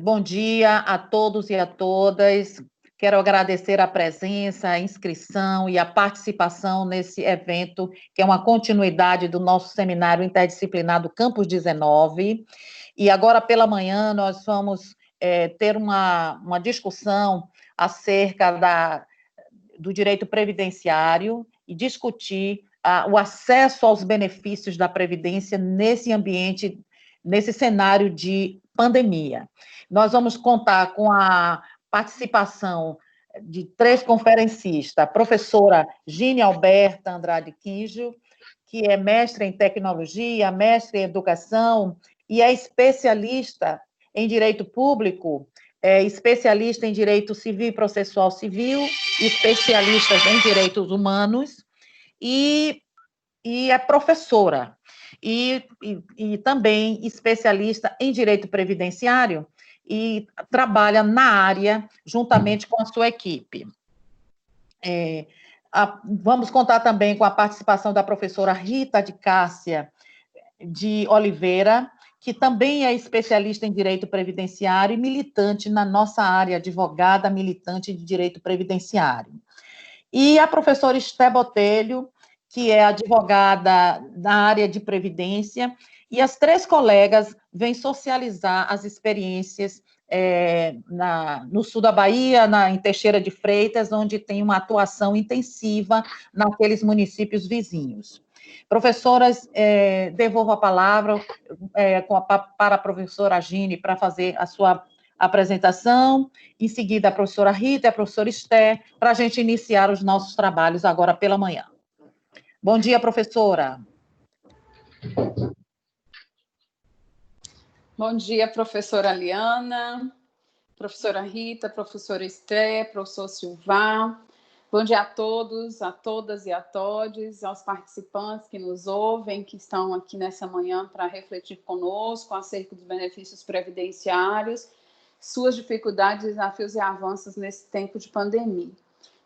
Bom dia a todos e a todas. Quero agradecer a presença, a inscrição e a participação nesse evento, que é uma continuidade do nosso seminário interdisciplinar do Campus 19. E agora, pela manhã, nós vamos ter uma discussão acerca do direito previdenciário e discutir o acesso aos benefícios da Previdência nesse ambiente, nesse cenário de pandemia. Nós vamos contar com a participação de 3 conferencistas, a professora Gine Alberta Andrade Quinjo, que é mestre em tecnologia, mestre em educação e é especialista em direito público, especialista em direito civil e processual civil, especialista em direitos humanos e é professora. E também especialista em direito previdenciário e trabalha na área juntamente com a sua equipe. Vamos contar também com a participação da professora Rita de Cássia de Oliveira, que também é especialista em direito previdenciário e militante na nossa área, advogada militante de direito previdenciário. E a professora Esté Botelho, que é advogada da área de previdência, e as 3 colegas vêm socializar as experiências no sul da Bahia, em Teixeira de Freitas, onde tem uma atuação intensiva naqueles municípios vizinhos. Professoras, devolvo a palavra para a professora Gine para fazer a sua apresentação, em seguida a professora Rita e a professora Esté, para a gente iniciar os nossos trabalhos agora pela manhã. Bom dia, professora. Bom dia, professora Liana, professora Rita, professora Esté, professor Silvar. Bom dia a todos, a todas e a todos, aos participantes que nos ouvem, que estão aqui nessa manhã para refletir conosco acerca dos benefícios previdenciários, suas dificuldades, desafios e avanços nesse tempo de pandemia.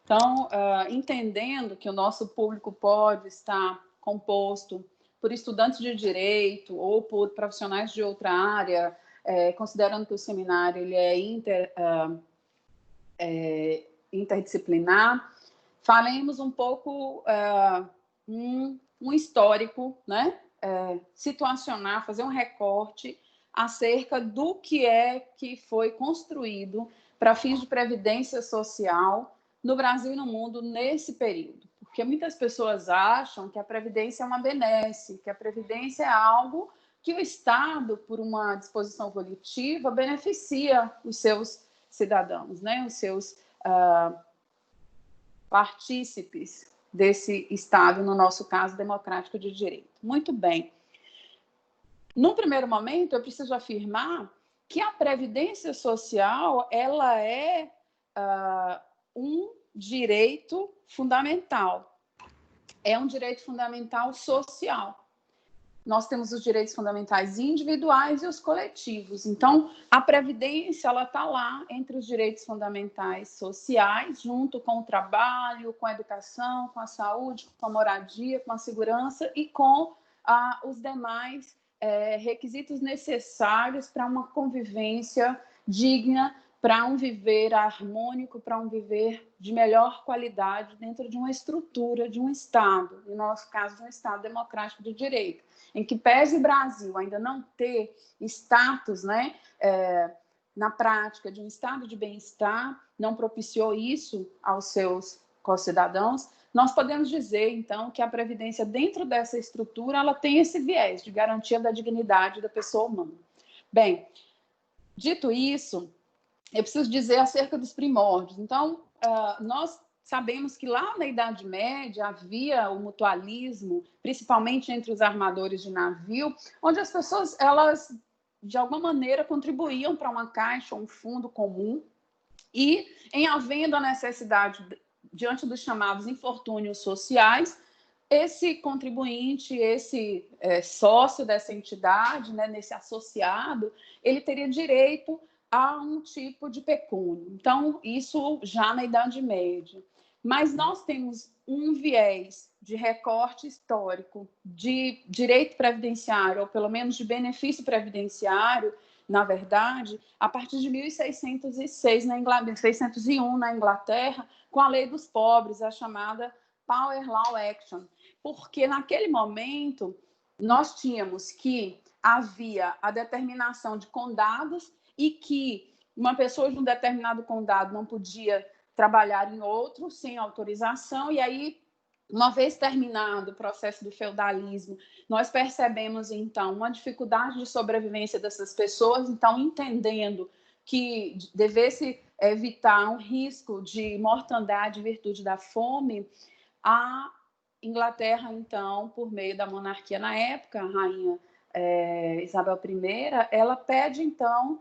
Então, entendendo que o nosso público pode estar composto por estudantes de direito ou por profissionais de outra área, considerando que o seminário ele é interdisciplinar, falemos um pouco um histórico, né? Situacionar, fazer um recorte acerca do que foi construído para fins de previdência social no Brasil e no mundo nesse período. Porque muitas pessoas acham que a Previdência é uma benesse, que a Previdência é algo que o Estado, por uma disposição volitiva, beneficia os seus cidadãos, né? Os seus partícipes desse Estado, no nosso caso, democrático de direito. Muito bem. Num primeiro momento, eu preciso afirmar que a Previdência Social ela é um direito fundamental. É um direito fundamental social. Nós temos os direitos fundamentais individuais e os coletivos. Então, a Previdência está lá entre os direitos fundamentais sociais, junto com o trabalho, com a educação, com a saúde, com a moradia, com a segurança e com os demais requisitos necessários para uma convivência digna, para um viver harmônico, para um viver de melhor qualidade dentro de uma estrutura de um Estado, no nosso caso, de um Estado democrático de direito, em que pese o Brasil ainda não ter status, né, na prática de um estado de bem-estar, não propiciou isso aos seus concidadãos, nós podemos dizer, então, que a Previdência, dentro dessa estrutura, ela tem esse viés de garantia da dignidade da pessoa humana. Bem, dito isso, eu preciso dizer acerca dos primórdios. Então, nós sabemos que lá na Idade Média havia o mutualismo, principalmente entre os armadores de navio, onde as pessoas, elas, de alguma maneira, contribuíam para uma caixa, um fundo comum, e, em havendo a necessidade, diante dos chamados infortúnios sociais, esse contribuinte, esse sócio dessa entidade, né, nesse associado, ele teria direito a um tipo de pecúnio. Então, isso já na Idade Média. Mas nós temos um viés de recorte histórico de direito previdenciário, ou pelo menos de benefício previdenciário, na verdade, a partir de 1601 na Inglaterra, com a Lei dos Pobres, a chamada Power Law Action, porque naquele momento nós tínhamos que havia a determinação de condados e que uma pessoa de um determinado condado não podia trabalhar em outro sem autorização, e aí, uma vez terminado o processo do feudalismo, nós percebemos, então, uma dificuldade de sobrevivência dessas pessoas, então, entendendo que devesse evitar um risco de mortandade em virtude da fome, a Inglaterra, então, por meio da monarquia na época, a rainha Isabel I, ela pede, então,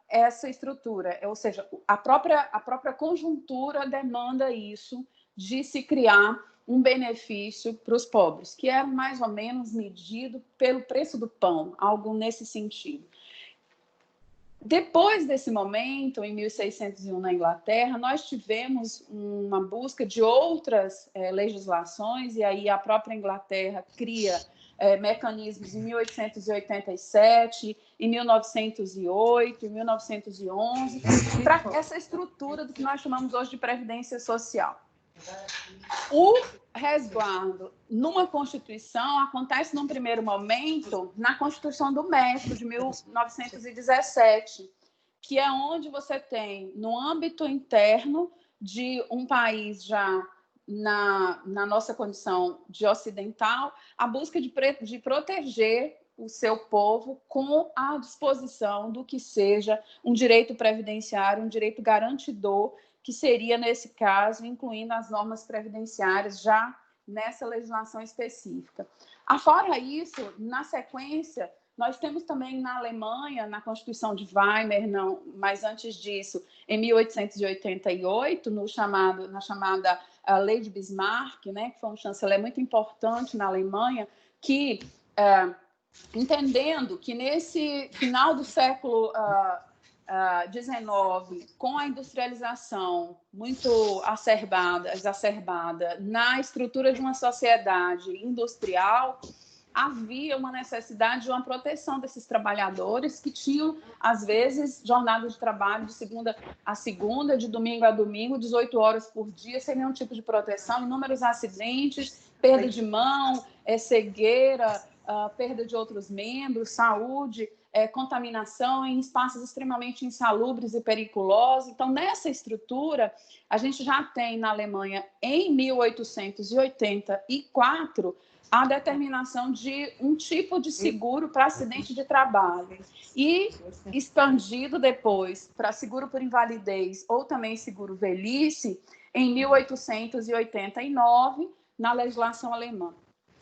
essa estrutura, ou seja, a própria conjuntura demanda isso, de se criar um benefício para os pobres, que é mais ou menos medido pelo preço do pão, algo nesse sentido. Depois desse momento, em 1601, na Inglaterra, nós tivemos uma busca de outras legislações, e aí a própria Inglaterra cria mecanismos em 1887, em 1908, em 1911, para essa estrutura do que nós chamamos hoje de previdência social. O resguardo numa Constituição acontece num primeiro momento na Constituição do México, de 1917, que é onde você tem, no âmbito interno de um país já na nossa condição de ocidental, a busca de proteger o seu povo com a disposição do que seja um direito previdenciário, um direito garantidor, que seria, nesse caso, incluindo as normas previdenciárias já nessa legislação específica. Afora isso, na sequência, nós temos também na Alemanha, na Constituição de Weimar, não, mas antes disso, em 1888, na chamada Lei de Bismarck, né, que foi um chanceler muito importante na Alemanha, que, entendendo que nesse final do século XIX, com a industrialização muito exacerbada na estrutura de uma sociedade industrial, havia uma necessidade de uma proteção desses trabalhadores que tinham, às vezes, jornada de trabalho de segunda a segunda, de domingo a domingo, 18 horas por dia, sem nenhum tipo de proteção, inúmeros acidentes, perda de mão, cegueira, perda de outros membros, saúde, contaminação em espaços extremamente insalubres e periculosos. Então, nessa estrutura, a gente já tem na Alemanha, em 1884, a determinação de um tipo de seguro para acidente de trabalho e expandido depois para seguro por invalidez ou também seguro velhice em 1889, na legislação alemã.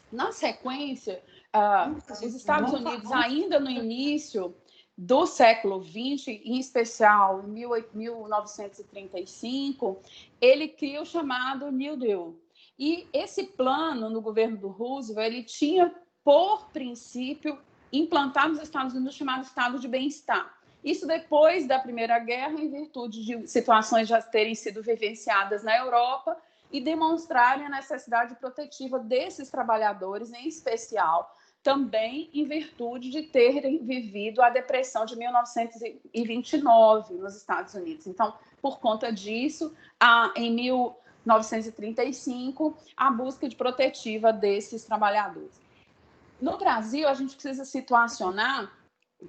Na sequência, os Estados Unidos, ainda no início do século XX, em especial em 1935, ele cria o chamado New Deal. E esse plano, no governo do Roosevelt, ele tinha, por princípio, implantar nos Estados Unidos o chamado estado de bem-estar. Isso depois da Primeira Guerra, em virtude de situações já terem sido vivenciadas na Europa e demonstrarem a necessidade protetiva desses trabalhadores, em especial, também em virtude de terem vivido a depressão de 1929 nos Estados Unidos. Então, por conta disso, em 1935, a busca de protetiva desses trabalhadores. No Brasil, a gente precisa situacionar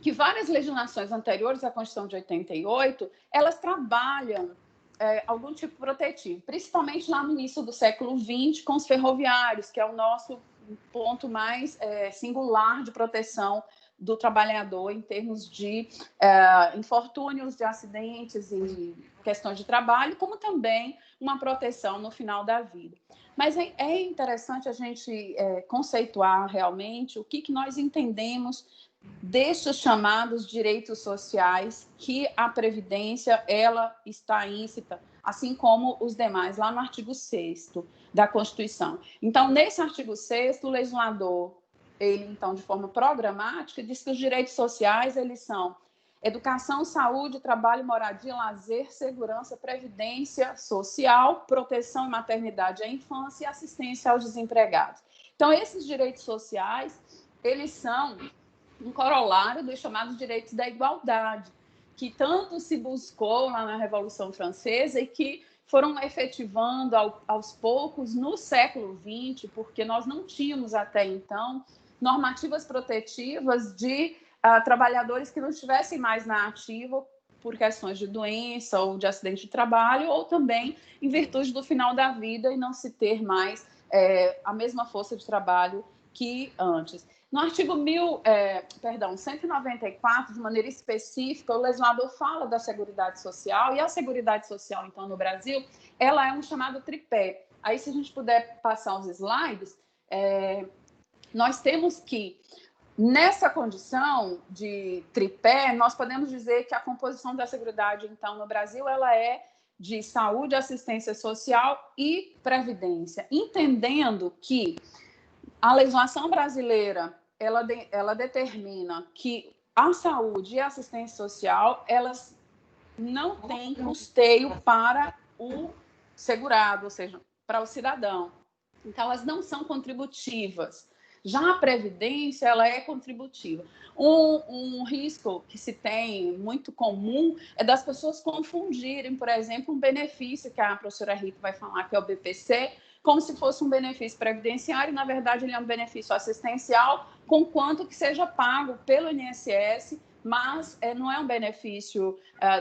que várias legislações anteriores à Constituição de 88, elas trabalham algum tipo protetivo, principalmente lá no início do século XX, com os ferroviários, que é o nosso ponto mais singular de proteção do trabalhador em termos de infortúnios, de acidentes e questões de trabalho, como também uma proteção no final da vida. Mas é interessante a gente conceituar realmente o que nós entendemos destes chamados direitos sociais, que a Previdência ela está íncita, assim como os demais, lá no artigo 6º da Constituição. Então, nesse artigo 6º, o legislador, ele, então, de forma programática, diz que os direitos sociais, eles são educação, saúde, trabalho, moradia, lazer, segurança, previdência social, proteção e maternidade à infância e assistência aos desempregados. Então, esses direitos sociais, eles são um corolário dos chamados direitos da igualdade, que tanto se buscou lá na Revolução Francesa e que foram efetivando aos poucos no século XX, porque nós não tínhamos até então normativas protetivas de trabalhadores que não estivessem mais na ativa por questões de doença ou de acidente de trabalho, ou também em virtude do final da vida e não se ter mais a mesma força de trabalho que antes. No artigo 194, de maneira específica, o legislador fala da Seguridade Social, e a Seguridade Social, então, no Brasil, ela é um chamado tripé. Aí, se a gente puder passar os slides, nós temos que, nessa condição de tripé, nós podemos dizer que a composição da Seguridade, então, no Brasil, ela é de saúde, assistência social e previdência, entendendo que a legislação brasileira ela determina que a saúde e a assistência social, elas não têm custeio para o segurado, ou seja, para o cidadão. Então, elas não são contributivas. Já a previdência, ela é contributiva. Um risco que se tem, muito comum, é das pessoas confundirem, por exemplo, um benefício que a professora Rita vai falar, que é o BPC, como se fosse um benefício previdenciário, e, na verdade, ele é um benefício assistencial, conquanto que seja pago pelo INSS, mas não é um benefício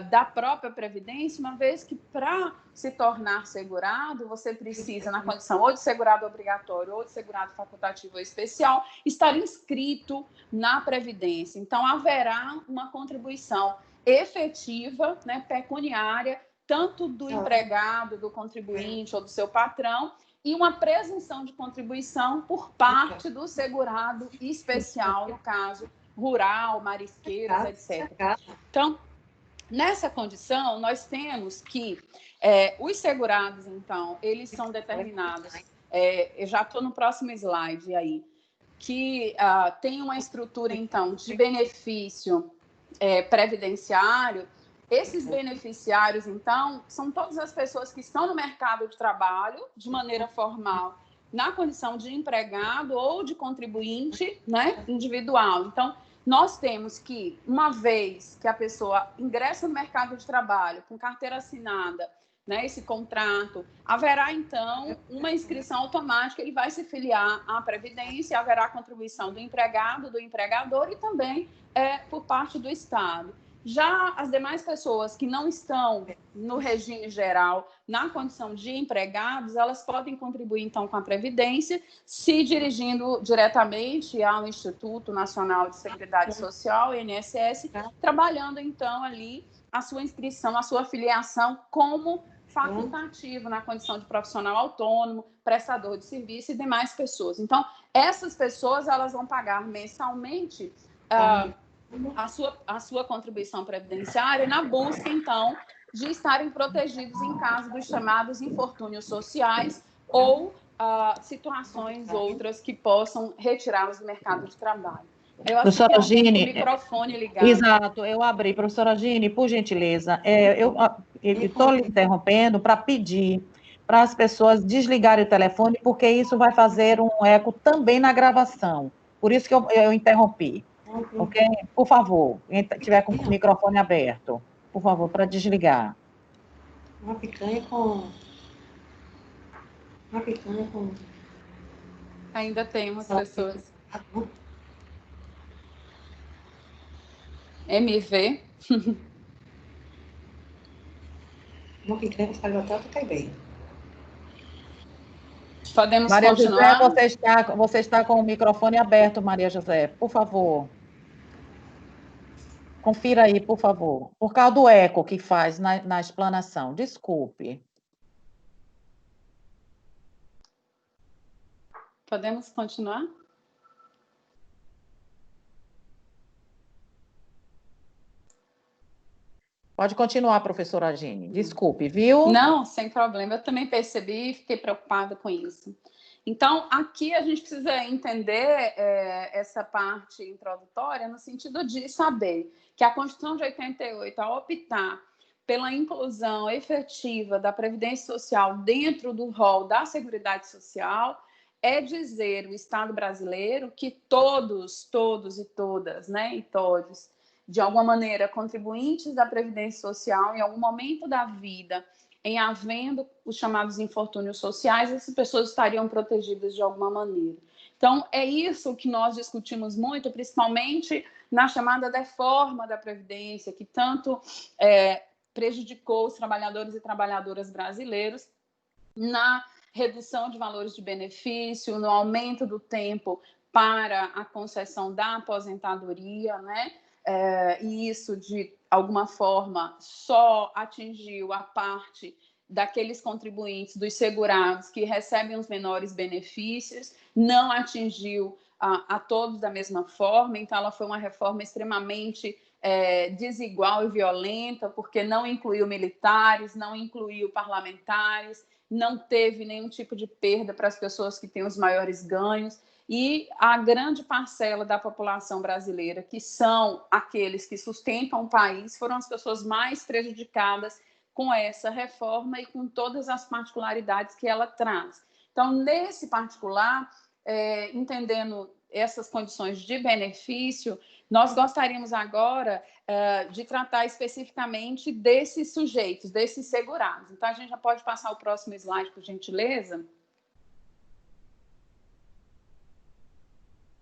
da própria Previdência, uma vez que, para se tornar segurado, você precisa, na condição ou de segurado obrigatório ou de segurado facultativo ou especial, estar inscrito na Previdência. Então, haverá uma contribuição efetiva, né, pecuniária, tanto do empregado, do contribuinte ou do seu patrão, e uma presunção de contribuição por parte do segurado especial, no caso rural, marisqueiros, etc. Então, nessa condição, nós temos que os segurados, então, eles são determinados, eu já estou no próximo slide aí, que tem uma estrutura, então, de benefício previdenciário. Esses beneficiários, então, são todas as pessoas que estão no mercado de trabalho, de maneira formal, na condição de empregado ou de contribuinte, né, individual. Então, nós temos que, uma vez que a pessoa ingressa no mercado de trabalho com carteira assinada, né, esse contrato, haverá, então, uma inscrição automática, ele vai se filiar à Previdência, haverá contribuição do empregado, do empregador e também por parte do Estado. Já as demais pessoas que não estão no regime geral, na condição de empregados, elas podem contribuir, então, com a Previdência, se dirigindo diretamente ao Instituto Nacional de Seguridade Social, INSS, trabalhando, então, ali a sua inscrição, a sua filiação como facultativo, na condição de profissional autônomo, prestador de serviço e demais pessoas. Então, essas pessoas, elas vão pagar mensalmente a sua contribuição previdenciária na busca, então, de estarem protegidos em caso dos chamados infortúnios sociais ou situações outras que possam retirá-los do mercado de trabalho. Eu acho professora que Gine, o microfone ligado. Exato, eu abri. Professora Gine, por gentileza, eu estou lhe interrompendo para pedir para as pessoas desligarem o telefone, porque isso vai fazer um eco também na gravação. Por isso que eu interrompi. Ok? Por favor, quem tiver com o microfone aberto, por favor, para desligar. Uma picanha com... Ainda tem umas pessoas. MV. Uma picanha com alho batata cai bem. Podemos Maria continuar? José, você está com o microfone aberto, Maria José, por favor. Confira aí, por favor. Por causa do eco que faz na explanação. Desculpe. Podemos continuar? Pode continuar, professora Gine. Desculpe, viu? Não, sem problema. Eu também percebi e fiquei preocupada com isso. Então, aqui a gente precisa entender essa parte introdutória no sentido de saber que a Constituição de 88, ao optar pela inclusão efetiva da Previdência Social dentro do rol da Seguridade Social, é dizer o Estado brasileiro que todos e todas, né, e todos, de alguma maneira, contribuintes da Previdência Social, em algum momento da vida, em havendo os chamados infortúnios sociais, essas pessoas estariam protegidas de alguma maneira. Então, é isso que nós discutimos muito, principalmente na chamada reforma da Previdência, que tanto prejudicou os trabalhadores e trabalhadoras brasileiros na redução de valores de benefício, no aumento do tempo para a concessão da aposentadoria, né? E isso, de alguma forma, só atingiu a parte daqueles contribuintes, dos segurados, que recebem os menores benefícios, não atingiu a todos da mesma forma, então ela foi uma reforma extremamente desigual e violenta, porque não incluiu militares, não incluiu parlamentares, não teve nenhum tipo de perda para as pessoas que têm os maiores ganhos, e a grande parcela da população brasileira, que são aqueles que sustentam o país, foram as pessoas mais prejudicadas com essa reforma e com todas as particularidades que ela traz. Então, nesse particular, entendendo essas condições de benefício, nós gostaríamos agora de tratar especificamente desses sujeitos, desses segurados. Então, a gente já pode passar o próximo slide, por gentileza?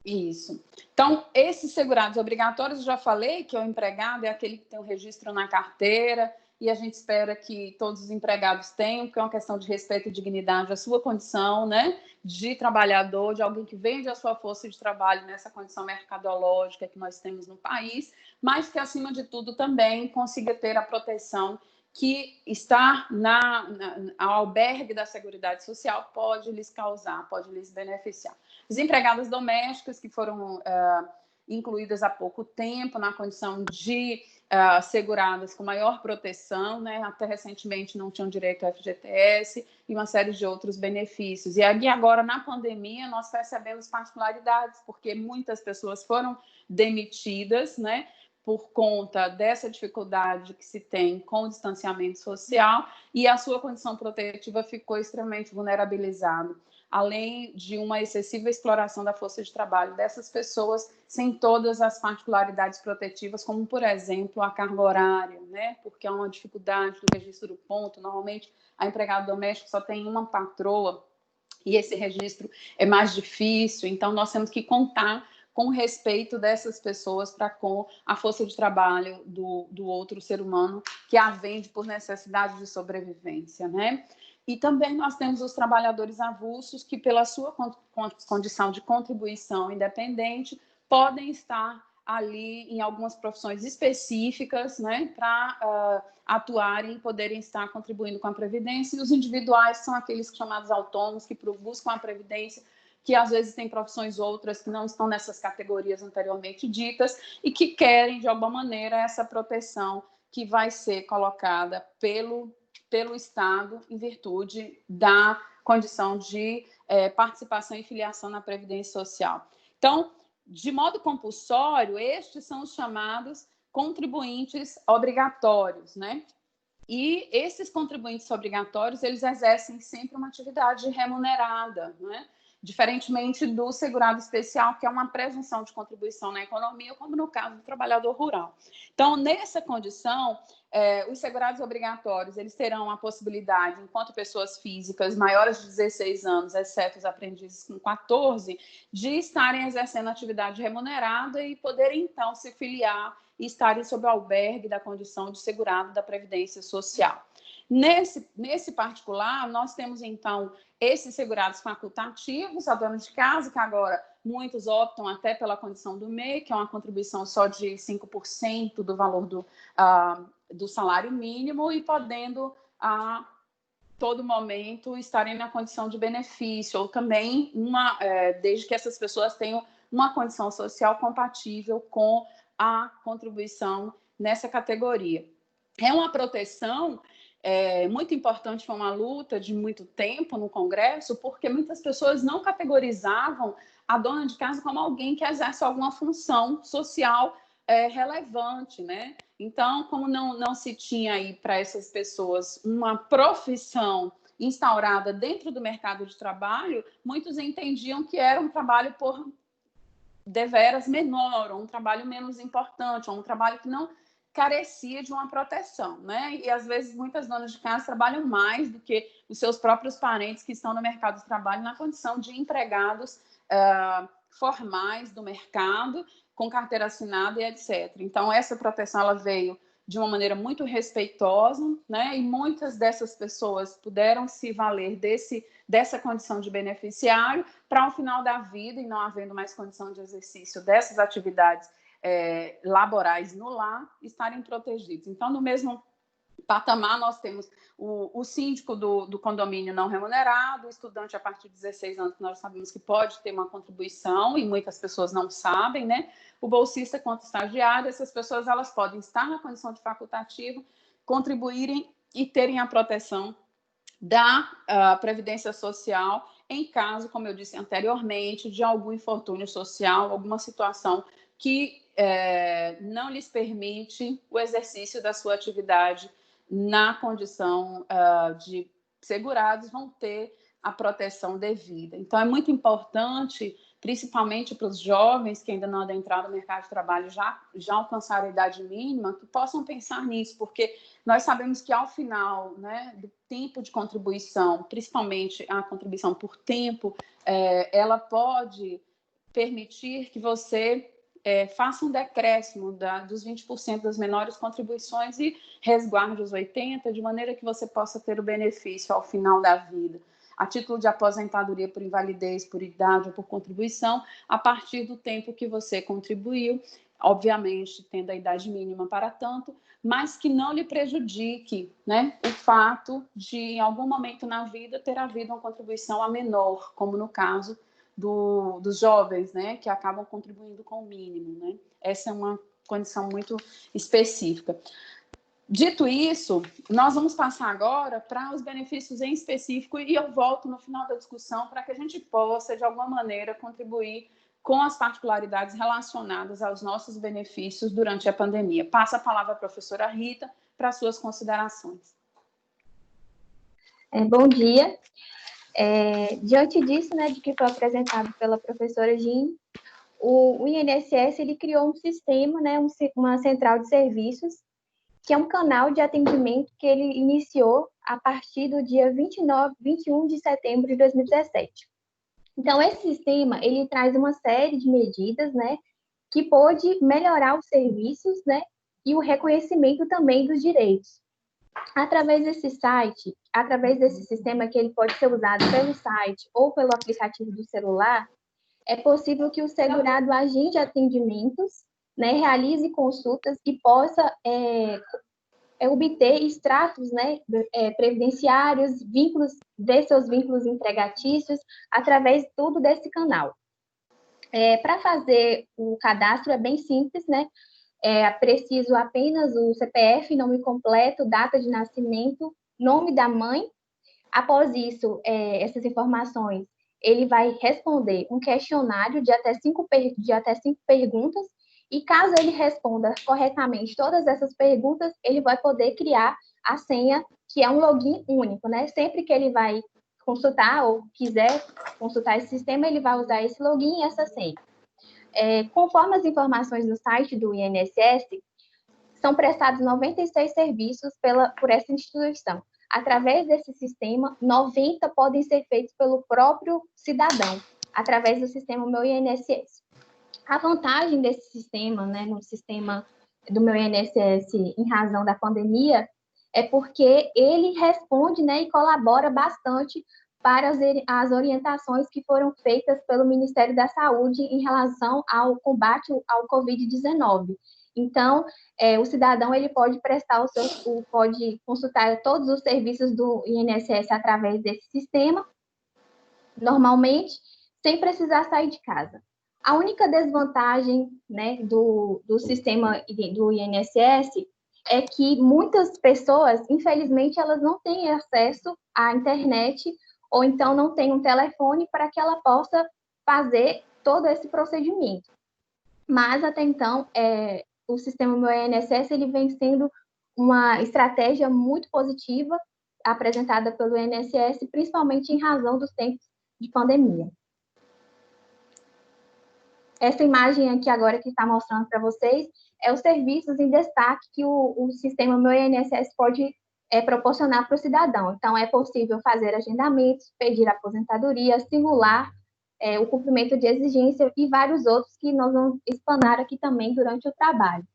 Isso. Então, esses segurados obrigatórios, eu já falei que o empregado é aquele que tem o registro na carteira, e a gente espera que todos os empregados tenham, porque é uma questão de respeito e dignidade à sua condição, né, de trabalhador, de alguém que vende a sua força de trabalho nessa condição mercadológica que nós temos no país, mas que, acima de tudo, também consiga ter a proteção que estar ao albergue da Seguridade Social pode lhes causar, pode lhes beneficiar. Os empregados domésticos que foram incluídas há pouco tempo na condição de seguradas com maior proteção, né? Até recentemente não tinham direito ao FGTS e uma série de outros benefícios. E aqui agora, na pandemia, nós percebemos particularidades, porque muitas pessoas foram demitidas, né? Por conta dessa dificuldade que se tem com o distanciamento social, e a sua condição protetiva ficou extremamente vulnerabilizada, além de uma excessiva exploração da força de trabalho dessas pessoas, sem todas as particularidades protetivas, como, por exemplo, a carga horária, né? Porque há uma dificuldade do registro do ponto. Normalmente, a empregada doméstica só tem uma patroa, e esse registro é mais difícil, então nós temos que contar com o respeito dessas pessoas para com a força de trabalho do outro ser humano que a vende por necessidade de sobrevivência, né? E também nós temos os trabalhadores avulsos que, pela sua condição de contribuição independente, podem estar ali em algumas profissões específicas, né, para atuarem e poderem estar contribuindo com a Previdência. E os individuais são aqueles chamados autônomos que buscam a Previdência, que às vezes têm profissões outras que não estão nessas categorias anteriormente ditas e que querem, de alguma maneira, essa proteção que vai ser colocada pelo Estado em virtude da condição de participação e filiação na Previdência Social. Então, de modo compulsório, estes são os chamados contribuintes obrigatórios, né? E esses contribuintes obrigatórios, eles exercem sempre uma atividade remunerada, né? Diferentemente do segurado especial, que é uma presunção de contribuição na economia, como no caso do trabalhador rural. Então, nessa condição, os segurados obrigatórios, eles terão a possibilidade, enquanto pessoas físicas maiores de 16 anos, exceto os aprendizes com 14, de estarem exercendo atividade remunerada e poderem, então, se filiar e estarem sob o albergue da condição de segurado da Previdência Social. Nesse particular, nós temos, então, esses segurados facultativos, a dona de casa, que agora muitos optam até pela condição do MEI, que é uma contribuição só de 5% do valor do salário mínimo, e podendo, a todo momento, estarem na condição de benefício, ou também, desde que essas pessoas tenham uma condição social compatível com a contribuição nessa categoria. É uma proteção muito importante, foi uma luta de muito tempo no Congresso, porque muitas pessoas não categorizavam a dona de casa como alguém que exerce alguma função social relevante, né? Então, como não se tinha aí para essas pessoas uma profissão instaurada dentro do mercado de trabalho, muitos entendiam que era um trabalho por deveras menor, ou um trabalho menos importante, ou um trabalho que não carecia de uma proteção, né? E às vezes muitas donas de casa trabalham mais do que os seus próprios parentes que estão no mercado de trabalho na condição de empregados formais do mercado, com carteira assinada e etc. Então, essa proteção ela veio de uma maneira muito respeitosa, né? E muitas dessas pessoas puderam se valer dessa condição de beneficiário para, ao final da vida, e não havendo mais condição de exercício dessas atividades laborais no lar, estarem protegidos. Então, no mesmo patamar, nós temos o síndico do condomínio não remunerado, o estudante a partir de 16 anos, que nós sabemos que pode ter uma contribuição, e muitas pessoas não sabem, né? O bolsista quanto estagiário, essas pessoas elas podem estar na condição de facultativo, contribuírem e terem a proteção da Previdência Social em caso, como eu disse anteriormente, de algum infortúnio social, alguma situação que não lhes permite o exercício da sua atividade na condição de segurados, vão ter a proteção devida. Então, é muito importante, principalmente para os jovens que ainda não adentraram no mercado de trabalho, já alcançaram a idade mínima, que possam pensar nisso, porque nós sabemos que ao final, né, do tempo de contribuição, principalmente a contribuição por tempo, ela pode permitir que você faça um decréscimo dos 20% das menores contribuições e resguarde os 80%, de maneira que você possa ter o benefício ao final da vida, a título de aposentadoria por invalidez, por idade ou por contribuição, a partir do tempo que você contribuiu, obviamente tendo a idade mínima para tanto, mas que não lhe prejudique, né, o fato de, em algum momento na vida, ter havido uma contribuição a menor, como no caso dos jovens, né, que acabam contribuindo com o mínimo, né? Essa é uma condição muito específica. Dito isso, nós vamos passar agora para os benefícios em específico e eu volto no final da discussão para que a gente possa, de alguma maneira, contribuir com as particularidades relacionadas aos nossos benefícios durante a pandemia. Passa a palavra à professora Rita para suas considerações. Bom dia. Diante disso, né, de que foi apresentado pela professora Jean, o INSS ele criou um sistema, né, uma central de serviços, que é um canal de atendimento que ele iniciou a partir do dia 21 de setembro de 2017. Então, esse sistema, ele traz uma série de medidas, né, que pode melhorar os serviços, né, e o reconhecimento também dos direitos. Através desse site, através desse sistema que ele pode ser usado pelo site ou pelo aplicativo do celular, é possível que o segurado agende atendimentos, né, realize consultas e possa obter extratos, né, previdenciários, ver seus vínculos empregatícios, através de tudo desse canal. Para fazer o cadastro é bem simples, né? Preciso apenas o CPF, nome completo, data de nascimento, nome da mãe. Após isso, essas informações, ele vai responder um questionário de até 5 perguntas, e caso ele responda corretamente todas essas perguntas, ele vai poder criar a senha, que é um login único, né? Sempre que ele vai consultar ou quiser consultar esse sistema, ele vai usar esse login e essa senha. Conforme as informações do site do INSS, são prestados 96 serviços por essa instituição. Através desse sistema, 90 podem ser feitos pelo próprio cidadão, através do sistema Meu INSS. A vantagem desse sistema, né, no sistema do Meu INSS, em razão da pandemia, é porque ele responde, né, e colabora bastante para as orientações que foram feitas pelo Ministério da Saúde em relação ao combate ao Covid-19. Então, o cidadão ele pode pode consultar todos os serviços do INSS através desse sistema, normalmente, sem precisar sair de casa. A única desvantagem, né, do sistema do INSS é que muitas pessoas, infelizmente, elas não têm acesso à internet ou então não têm um telefone para que ela possa fazer todo esse procedimento. Mas, até então, o sistema Meu INSS ele vem sendo uma estratégia muito positiva apresentada pelo INSS, principalmente em razão dos tempos de pandemia. Essa imagem aqui agora que está mostrando para vocês é os serviços em destaque que o sistema Meu INSS pode proporcionar para o cidadão. Então, é possível fazer agendamentos, pedir aposentadoria, simular o cumprimento de exigência e vários outros que nós vamos explanar aqui também durante o trabalho.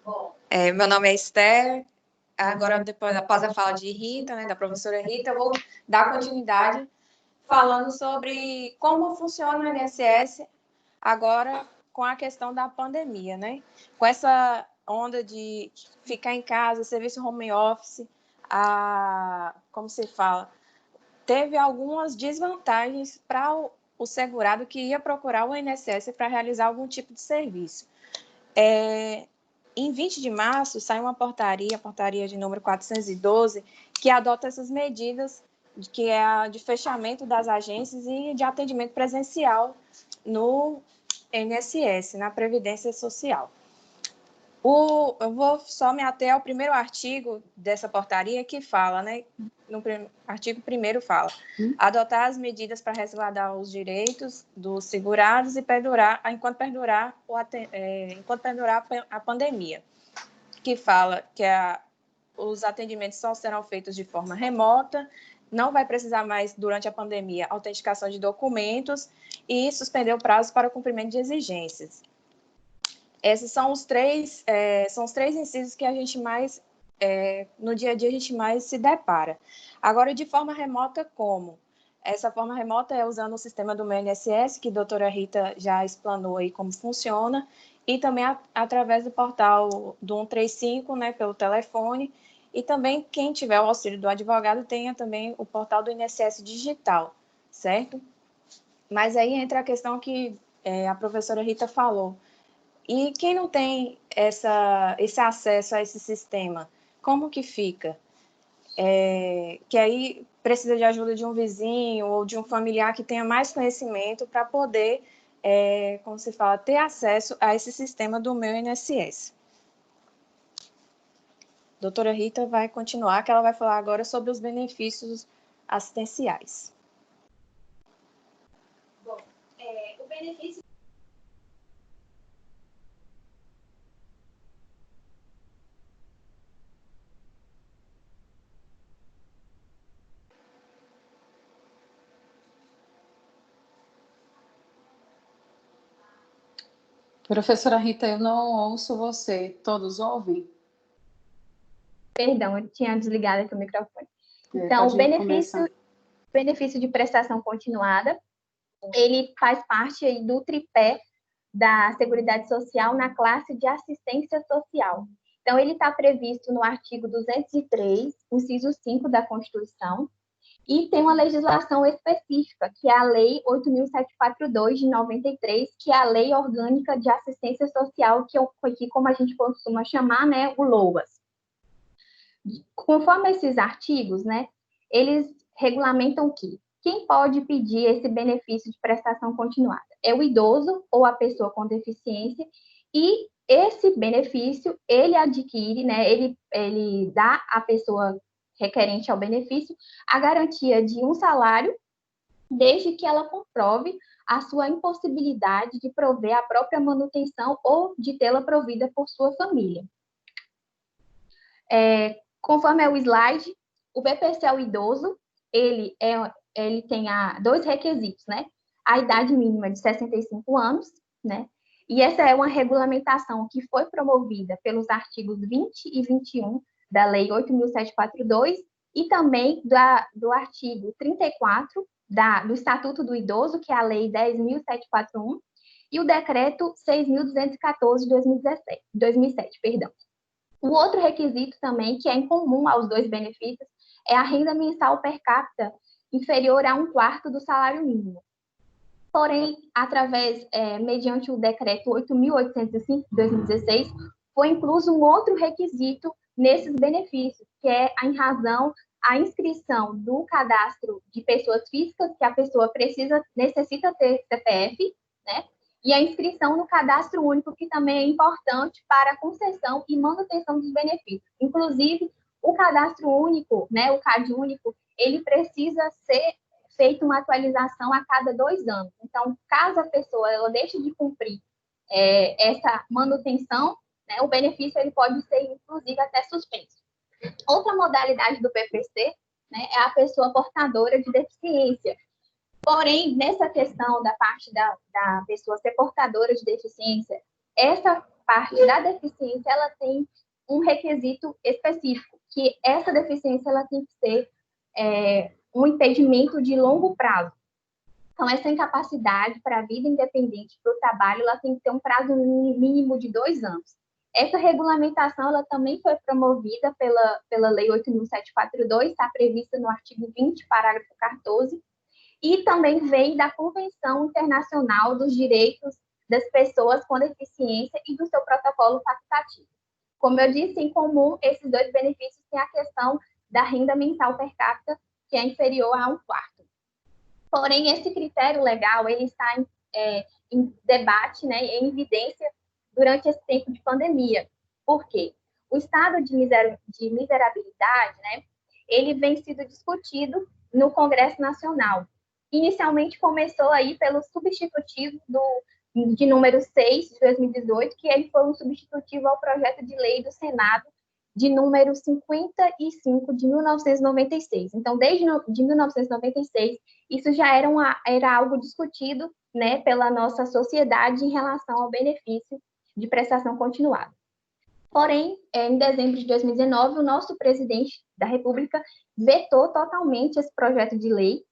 Bom, meu nome é Esther. Agora, após a fala de Rita, né, da professora Rita, eu vou dar continuidade falando sobre como funciona o INSS agora com a questão da pandemia, né? Com essa onda de ficar em casa, serviço home office, como se fala, teve algumas desvantagens para o segurado que ia procurar o INSS para realizar algum tipo de serviço. Em 20 de março, saiu uma portaria, a portaria de número 412, que adota essas medidas, que é a de fechamento das agências e de atendimento presencial no INSS, na Previdência Social. Eu vou só me ater ao primeiro artigo dessa portaria que fala, né? No artigo 1º fala, adotar as medidas para resguardar os direitos dos segurados e enquanto perdurar a pandemia, que fala que os atendimentos só serão feitos de forma remota, não vai precisar mais, durante a pandemia, autenticação de documentos e suspender o prazo para o cumprimento de exigências. Esses são os três incisos que a gente mais, no dia a dia, a gente mais se depara. Agora, de forma remota, como? Essa forma remota é usando o sistema do Meu INSS, que a doutora Rita já explanou aí como funciona, e também através do portal do 135, né, pelo telefone, e também quem tiver o auxílio do advogado tenha também o portal do INSS digital, certo? Mas aí entra a questão que a professora Rita falou. E quem não tem esse acesso a esse sistema, como que fica? Que aí precisa de ajuda de um vizinho ou de um familiar que tenha mais conhecimento para poder, como se fala, ter acesso a esse sistema do Meu INSS. Doutora Rita vai continuar, que ela vai falar agora sobre os benefícios assistenciais. Bom, o benefício... Professora Rita, eu não ouço você. Todos ouvem? Perdão, eu tinha desligado aqui o microfone. Então, o benefício de prestação continuada, ele faz parte aí do tripé da Seguridade Social na classe de assistência social. Então, ele está previsto no artigo 203, inciso 5 da Constituição, e tem uma legislação específica, que é a Lei 8.742, de 93, que é a Lei Orgânica de Assistência Social, que aqui, como a gente costuma chamar, né, o LOAS. Conforme esses artigos, né, eles regulamentam que quem pode pedir esse benefício de prestação continuada é o idoso ou a pessoa com deficiência, e esse benefício, ele adquire, né, ele dá à pessoa requerente ao benefício a garantia de um salário, desde que ela comprove a sua impossibilidade de prover a própria manutenção ou de tê-la provida por sua família. Conforme é o slide, o BPC ao idoso, ele tem dois requisitos, né? A idade mínima de 65 anos, né? E essa é uma regulamentação que foi promovida pelos artigos 20 e 21 da Lei 8.742 e também do artigo 34 do Estatuto do Idoso, que é a Lei 10.741, e o Decreto 6.214 de 2007, perdão. O outro requisito também, que é incomum aos dois benefícios, é a renda mensal per capita inferior a 1/4 do salário mínimo. Porém, mediante o decreto 8.805 de 2016, foi incluso um outro requisito nesses benefícios, que é em razão a inscrição do cadastro de pessoas físicas, que a pessoa necessita ter CPF, né? E a inscrição no cadastro único, que também é importante para a concessão e manutenção dos benefícios. Inclusive, o cadastro único, né, o CAD único, ele precisa ser feita uma atualização a cada 2 anos. Então, caso a pessoa ela deixe de cumprir essa manutenção, né, o benefício ele pode ser, inclusive, até suspenso. Outra modalidade do PPC, né, é a pessoa portadora de deficiência. Porém, nessa questão da parte da pessoa ser portadora de deficiência, essa parte da deficiência ela tem um requisito específico, que essa deficiência ela tem que ser um impedimento de longo prazo. Então, essa incapacidade para a vida independente, para o trabalho, ela tem que ter um prazo mínimo de 2 anos. Essa regulamentação ela também foi promovida pela Lei 8.742, está prevista no artigo 20, parágrafo 14, e também vem da Convenção Internacional dos Direitos das Pessoas com Deficiência e do seu protocolo facultativo. Como eu disse, em comum, esses 2 benefícios têm a questão da renda mensal per capita, que é inferior a 1/4. Porém, esse critério legal ele está em debate, né, em evidência durante esse tempo de pandemia. Por quê? O estado de miserabilidade, né, ele vem sendo discutido no Congresso Nacional. Inicialmente começou aí pelo substitutivo de número 6 de 2018, que ele foi um substitutivo ao projeto de lei do Senado de número 55 de 1996. Então, desde 1996, isso já era algo discutido, né, pela nossa sociedade em relação ao benefício de prestação continuada. Porém, em dezembro de 2019, o nosso presidente da República vetou totalmente esse projeto de lei,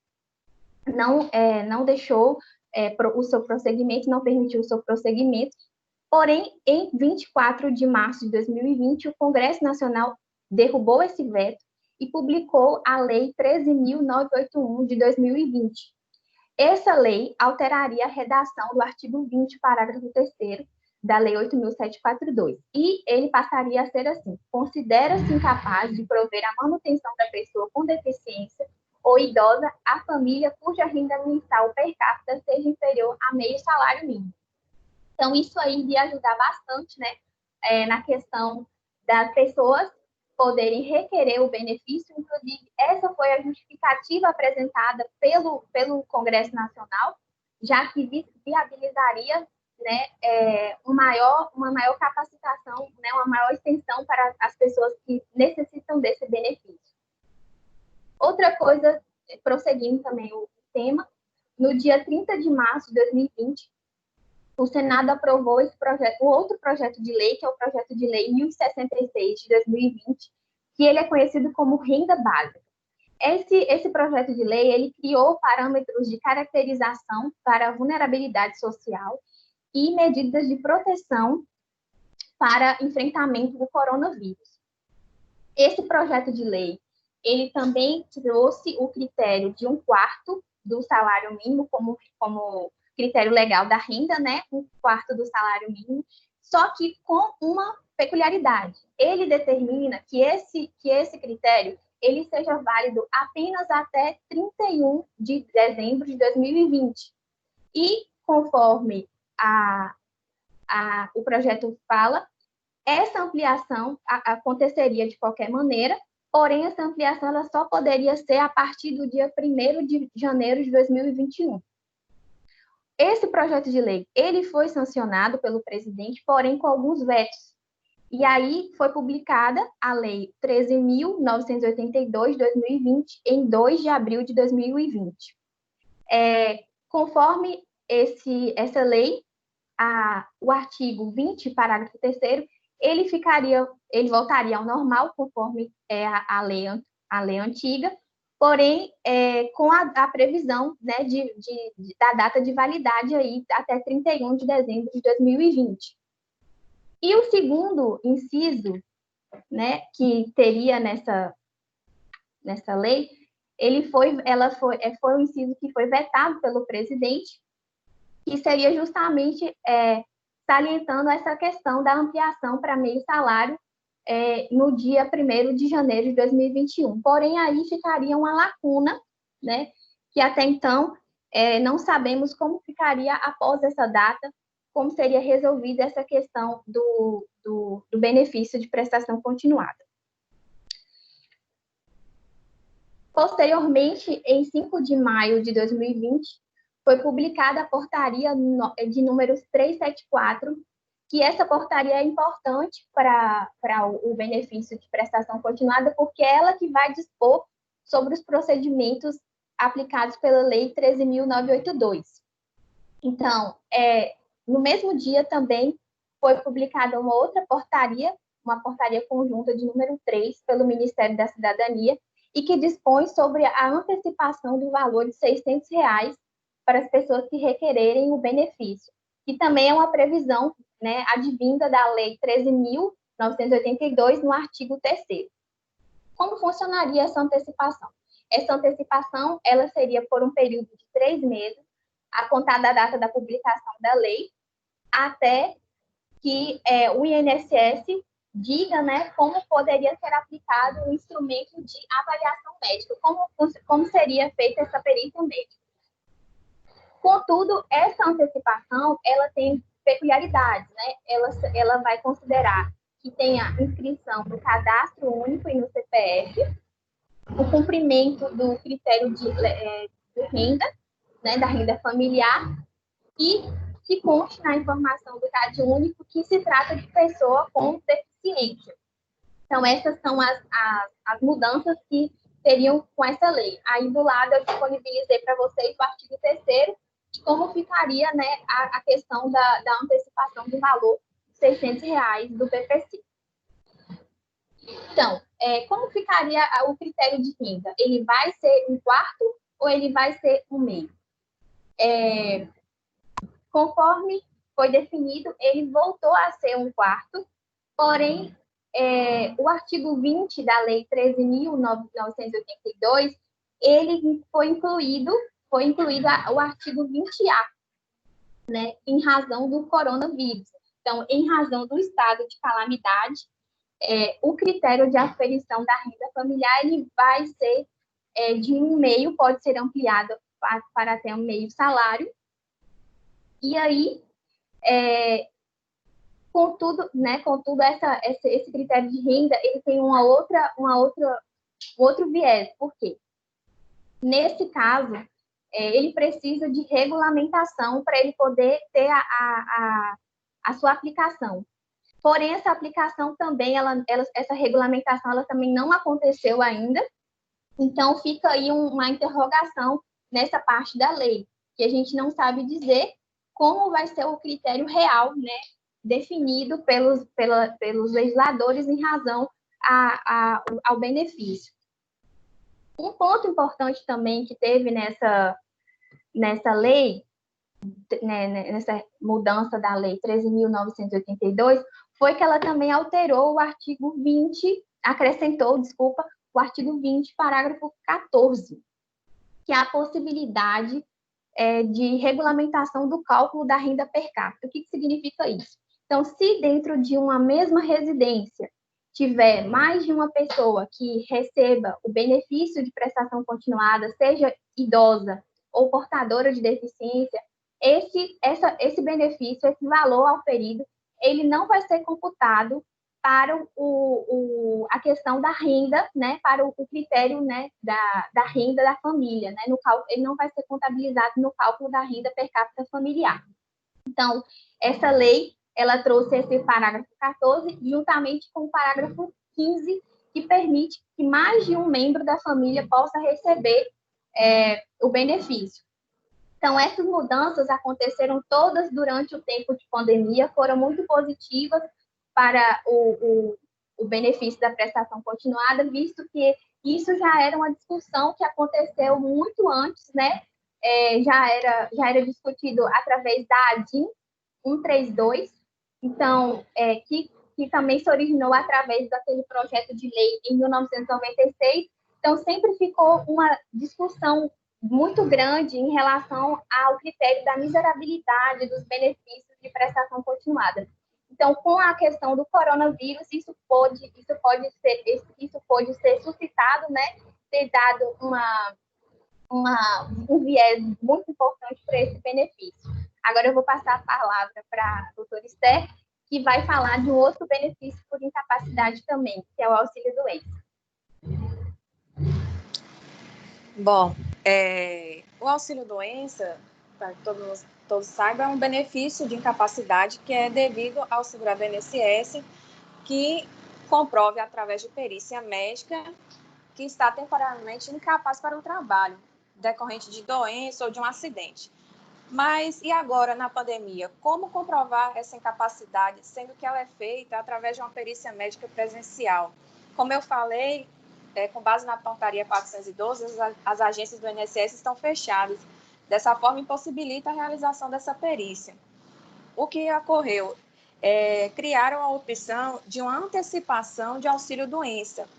não deixou o seu prosseguimento, não permitiu o seu prosseguimento. Porém, em 24 de março de 2020, o Congresso Nacional derrubou esse veto e publicou a Lei 13.981 de 2020. Essa lei alteraria a redação do artigo 20, parágrafo 3º, da Lei 8.742, e ele passaria a ser assim: considera-se incapaz de prover a manutenção da pessoa com deficiência ou idosa a família cuja renda mensal per capita seja inferior a meio salário mínimo. Então, isso aí iria ajudar bastante, né, na questão das pessoas poderem requerer o benefício. Inclusive, essa foi a justificativa apresentada pelo Congresso Nacional, já que viabilizaria, né, uma maior capacitação, né, uma maior extensão para as pessoas que necessitam desse benefício. Outra coisa, prosseguindo também o tema, no dia 30 de março de 2020, o Senado aprovou o outro projeto de lei, que é o projeto de lei 1066 de 2020, que ele é conhecido como renda básica. Esse projeto de lei, ele criou parâmetros de caracterização para a vulnerabilidade social e medidas de proteção para enfrentamento do coronavírus. Esse projeto de lei, ele também trouxe o critério de 1/4 do salário mínimo como critério legal da renda, né? 1/4 do salário mínimo, só que com uma peculiaridade. Ele determina que esse critério ele seja válido apenas até 31 de dezembro de 2020. E, conforme o projeto fala, essa ampliação aconteceria de qualquer maneira, porém, essa ampliação ela só poderia ser a partir do dia 1º de janeiro de 2021. Esse projeto de lei, ele foi sancionado pelo presidente, porém com alguns vetos. E aí foi publicada a Lei 13.982 de 2020, em 2 de abril de 2020. Conforme essa lei, o artigo 20, parágrafo 3º, ele voltaria ao normal, conforme a lei antiga, porém, com a previsão, né, da data de validade aí até 31 de dezembro de 2020. E o segundo inciso, né, que teria nessa lei, foi um inciso que foi vetado pelo presidente, que seria justamente salientando essa questão da ampliação para meio salário no dia 1º de janeiro de 2021. Porém, aí ficaria uma lacuna, né, que até então não sabemos como ficaria após essa data, como seria resolvida essa questão do benefício de prestação continuada. Posteriormente, em 5 de maio de 2020, foi publicada a portaria de números 374, que essa portaria é importante para o benefício de prestação continuada, porque é ela que vai dispor sobre os procedimentos aplicados pela Lei 13.982. Então, no mesmo dia também foi publicada uma outra portaria, uma portaria conjunta de número 3, pelo Ministério da Cidadania, e que dispõe sobre a antecipação do valor de R$ 600 para as pessoas que requererem o benefício, que também é uma previsão, né, advinda da Lei 13.982, no artigo 3º. Como funcionaria essa antecipação? Essa antecipação, ela seria por um período de 3 meses, a contar da data da publicação da lei, até que o INSS diga, né, como poderia ser aplicado o instrumento de avaliação médica, como seria feita essa perícia médica. Contudo, essa antecipação, ela tem peculiaridades, né? Ela vai considerar que tenha inscrição no cadastro único e no CPF, o cumprimento do critério de renda, né, da renda familiar, e que conste na informação do CAD único que se trata de pessoa com deficiência. Então, essas são as mudanças que teriam com essa lei. Aí, do lado, eu disponibilizei para vocês o artigo 3º, de como ficaria, né, a questão da antecipação do valor de R$ 600 do BPC. Então, como ficaria o critério de renda? Ele vai ser 1/4 ou ele vai ser 1/2? Conforme foi definido, ele voltou a ser 1/4, porém, o artigo 20 da Lei 13.982, ele foi incluído o artigo 20A, né, em razão do coronavírus. Então, em razão do estado de calamidade, o critério de aferição da renda familiar ele vai ser de 1/2, pode ser ampliado para até 1/2 salário. E aí, contudo, esse critério de renda, ele tem um outro viés. Por quê? Nesse caso, ele precisa de regulamentação para ele poder ter a sua aplicação. Porém, essa aplicação também, essa regulamentação, ela também não aconteceu ainda. Então, fica aí uma interrogação nessa parte da lei, que a gente não sabe dizer como vai ser o critério real, né, definido pelos legisladores em razão ao benefício. Um ponto importante também que teve nessa lei, né, nessa mudança da Lei 13.982, foi que ela também alterou o artigo 20, acrescentou, o artigo 20, parágrafo 14, que é a possibilidade de regulamentação do cálculo da renda per capita. O que significa isso? Então, se dentro de uma mesma residência tiver mais de uma pessoa que receba o benefício de prestação continuada, seja idosa ou portadora de deficiência, esse benefício, esse valor auferido, ele não vai ser computado para a questão da renda, né, para o critério, né, da renda da família, né, ele não vai ser contabilizado no cálculo da renda per capita familiar. Então, essa lei, ela trouxe esse parágrafo 14, juntamente com o parágrafo 15, que permite que mais de um membro da família possa receber o benefício. Então, essas mudanças aconteceram todas durante o tempo de pandemia, foram muito positivas para o benefício da prestação continuada, visto que isso já era uma discussão que aconteceu muito antes, né? Já era discutido através da ADIM 132, então, que também se originou através daquele projeto de lei em 1996, Então, sempre ficou uma discussão muito grande em relação ao critério da miserabilidade dos benefícios de prestação continuada. Então, com a questão do coronavírus, isso pôde ser suscitado, né, ter dado um viés muito importante para esse benefício. Agora eu vou passar a palavra para a doutora Esther, que vai falar de um outro benefício por incapacidade também, que é o auxílio-doença. Bom, o auxílio-doença, para que todos saibam, é um benefício de incapacidade que é devido ao segurado do INSS, que comprove através de perícia médica que está temporariamente incapaz para o trabalho, decorrente de doença ou de um acidente. Mas e agora, na pandemia? Como comprovar essa incapacidade, sendo que ela é feita através de uma perícia médica presencial? Como eu falei, com base na portaria 412, as agências do INSS estão fechadas. Dessa forma, impossibilita a realização dessa perícia. O que ocorreu? Criaram a opção de uma antecipação de auxílio-doença.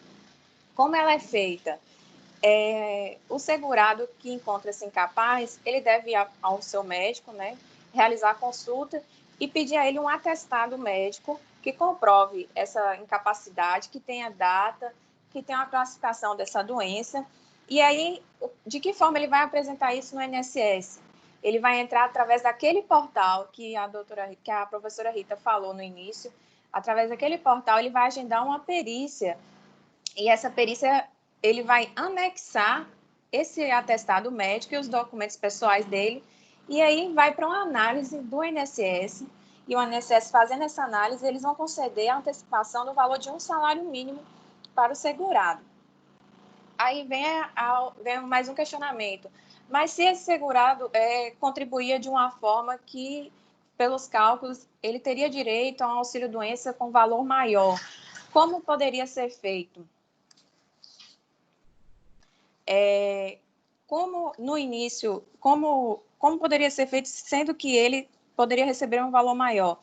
Como ela é feita? O segurado que encontra-se incapaz, ele deve ir ao seu médico, né, realizar a consulta e pedir a ele um atestado médico que comprove essa incapacidade, que tenha data, que tenha uma classificação dessa doença. E aí, de que forma ele vai apresentar isso no INSS? Ele vai entrar através daquele portal que a professora Rita falou no início. Através daquele portal, ele vai agendar uma perícia. E essa perícia, ele vai anexar esse atestado médico e os documentos pessoais dele, e aí vai para uma análise do INSS, e o INSS fazendo essa análise, eles vão conceder a antecipação do valor de um salário mínimo para o segurado. Aí vem mais um questionamento. Mas se esse segurado contribuía de uma forma que, pelos cálculos, ele teria direito a um auxílio-doença com valor maior, como poderia ser feito? Como no início, como poderia ser feito, sendo que ele poderia receber um valor maior?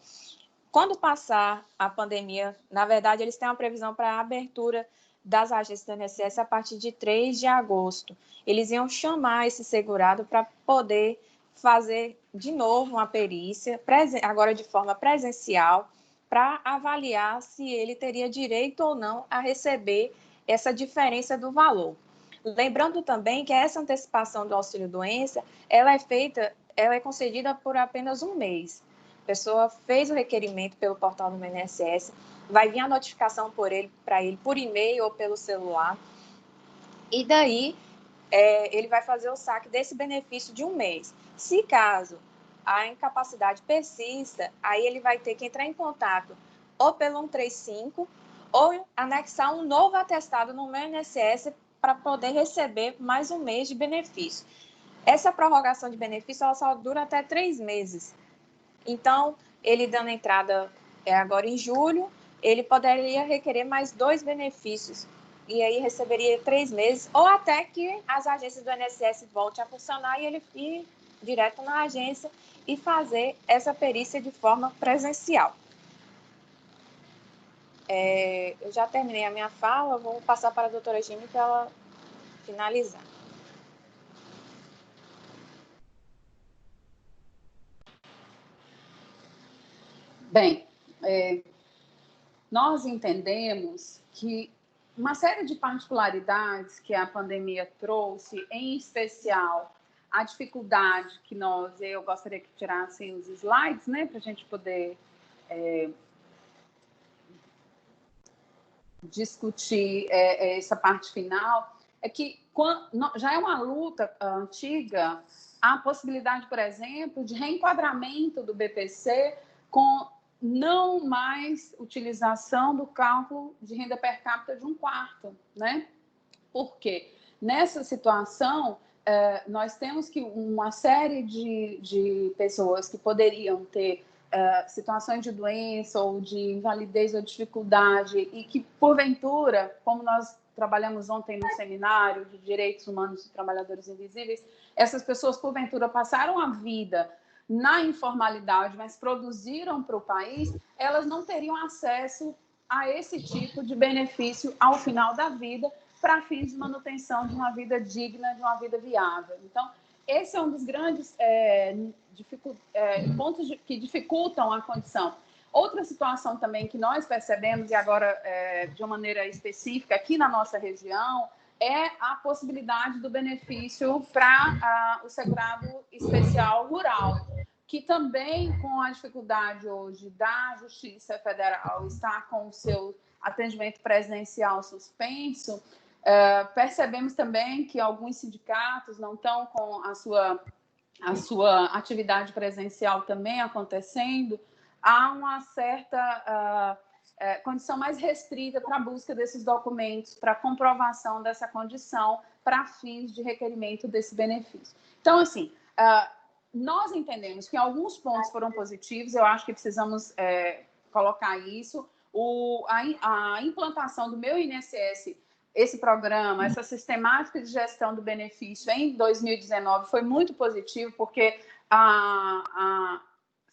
Quando passar a pandemia, na verdade, eles têm uma previsão para a abertura das agências do INSS a partir de 3 de agosto. Eles iam chamar esse segurado para poder fazer de novo uma perícia, agora de forma presencial, para avaliar se ele teria direito ou não a receber essa diferença do valor. Lembrando também que essa antecipação do auxílio-doença, ela é concedida por apenas um mês. A pessoa fez o requerimento pelo portal do INSS, vai vir a notificação para ele por e-mail ou pelo celular, e daí ele vai fazer o saque desse benefício de um mês. Se caso a incapacidade persista, aí ele vai ter que entrar em contato ou pelo 135 ou anexar um novo atestado no meu INSS para poder receber mais um mês de benefício. Essa prorrogação de benefício ela só dura até 3 meses. Então, ele dando entrada agora em julho, ele poderia requerer mais 2 benefícios. E aí receberia 3 meses, ou até que as agências do INSS voltem a funcionar e ele ir direto na agência e fazer essa perícia de forma presencial. Eu já terminei a minha fala, vou passar para a doutora Gime para ela finalizar. Bem, nós entendemos que uma série de particularidades que a pandemia trouxe, em especial a dificuldade que eu gostaria que tirassem os slides, né, para a gente poder discutir essa parte final, é que já é uma luta antiga a possibilidade, por exemplo, de reenquadramento do BPC com não mais utilização do cálculo de renda per capita de 1/4, né? Por quê? Nessa situação, nós temos que uma série de pessoas que poderiam ter situações de doença ou de invalidez ou dificuldade e que, porventura, como nós trabalhamos ontem no seminário de Direitos Humanos de Trabalhadores Invisíveis, essas pessoas, porventura, passaram a vida na informalidade, mas produziram para o país, elas não teriam acesso a esse tipo de benefício ao final da vida, para fins de manutenção de uma vida digna, de uma vida viável. Então, esse é um dos grandes pontos que dificultam a condição. Outra situação também que nós percebemos, e agora de uma maneira específica aqui na nossa região, é a possibilidade do benefício para o segurado especial rural, que também, com a dificuldade hoje da Justiça Federal estar com o seu atendimento presencial suspenso, percebemos também que alguns sindicatos não estão com a sua atividade presencial também acontecendo. Há uma certa condição mais restrita para a busca desses documentos, para a comprovação dessa condição, para fins de requerimento desse benefício. Então, assim, nós entendemos que alguns pontos foram positivos, eu acho que precisamos colocar isso. A implantação do Meu INSS, esse programa, essa sistemática de gestão do benefício em 2019 foi muito positivo, porque a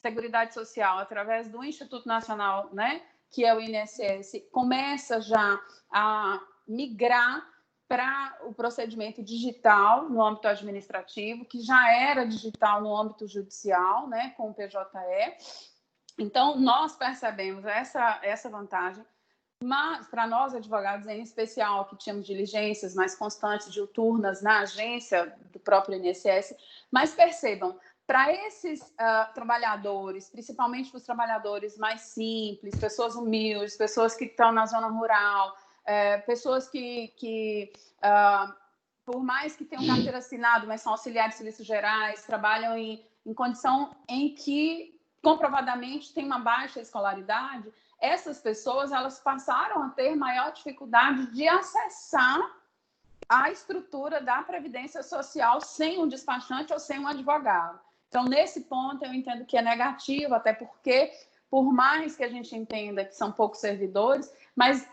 Seguridade Social, através do Instituto Nacional, né, que é o INSS, começa já a migrar para o procedimento digital no âmbito administrativo, que já era digital no âmbito judicial, né, com o PJE. Então, nós percebemos essa vantagem, mas para nós, advogados, em especial, que tínhamos diligências mais constantes, diuturnas, na agência do próprio INSS, mas percebam, para esses trabalhadores, principalmente para os trabalhadores mais simples, pessoas humildes, pessoas que estão na zona rural, pessoas que por mais que tenham carteira assinada, mas são auxiliares de serviços gerais, trabalham em condição em que comprovadamente tem uma baixa escolaridade, essas pessoas elas passaram a ter maior dificuldade de acessar a estrutura da Previdência Social sem um despachante ou sem um advogado. Então, nesse ponto, eu entendo que é negativo, até porque, por mais que a gente entenda que são poucos servidores, mas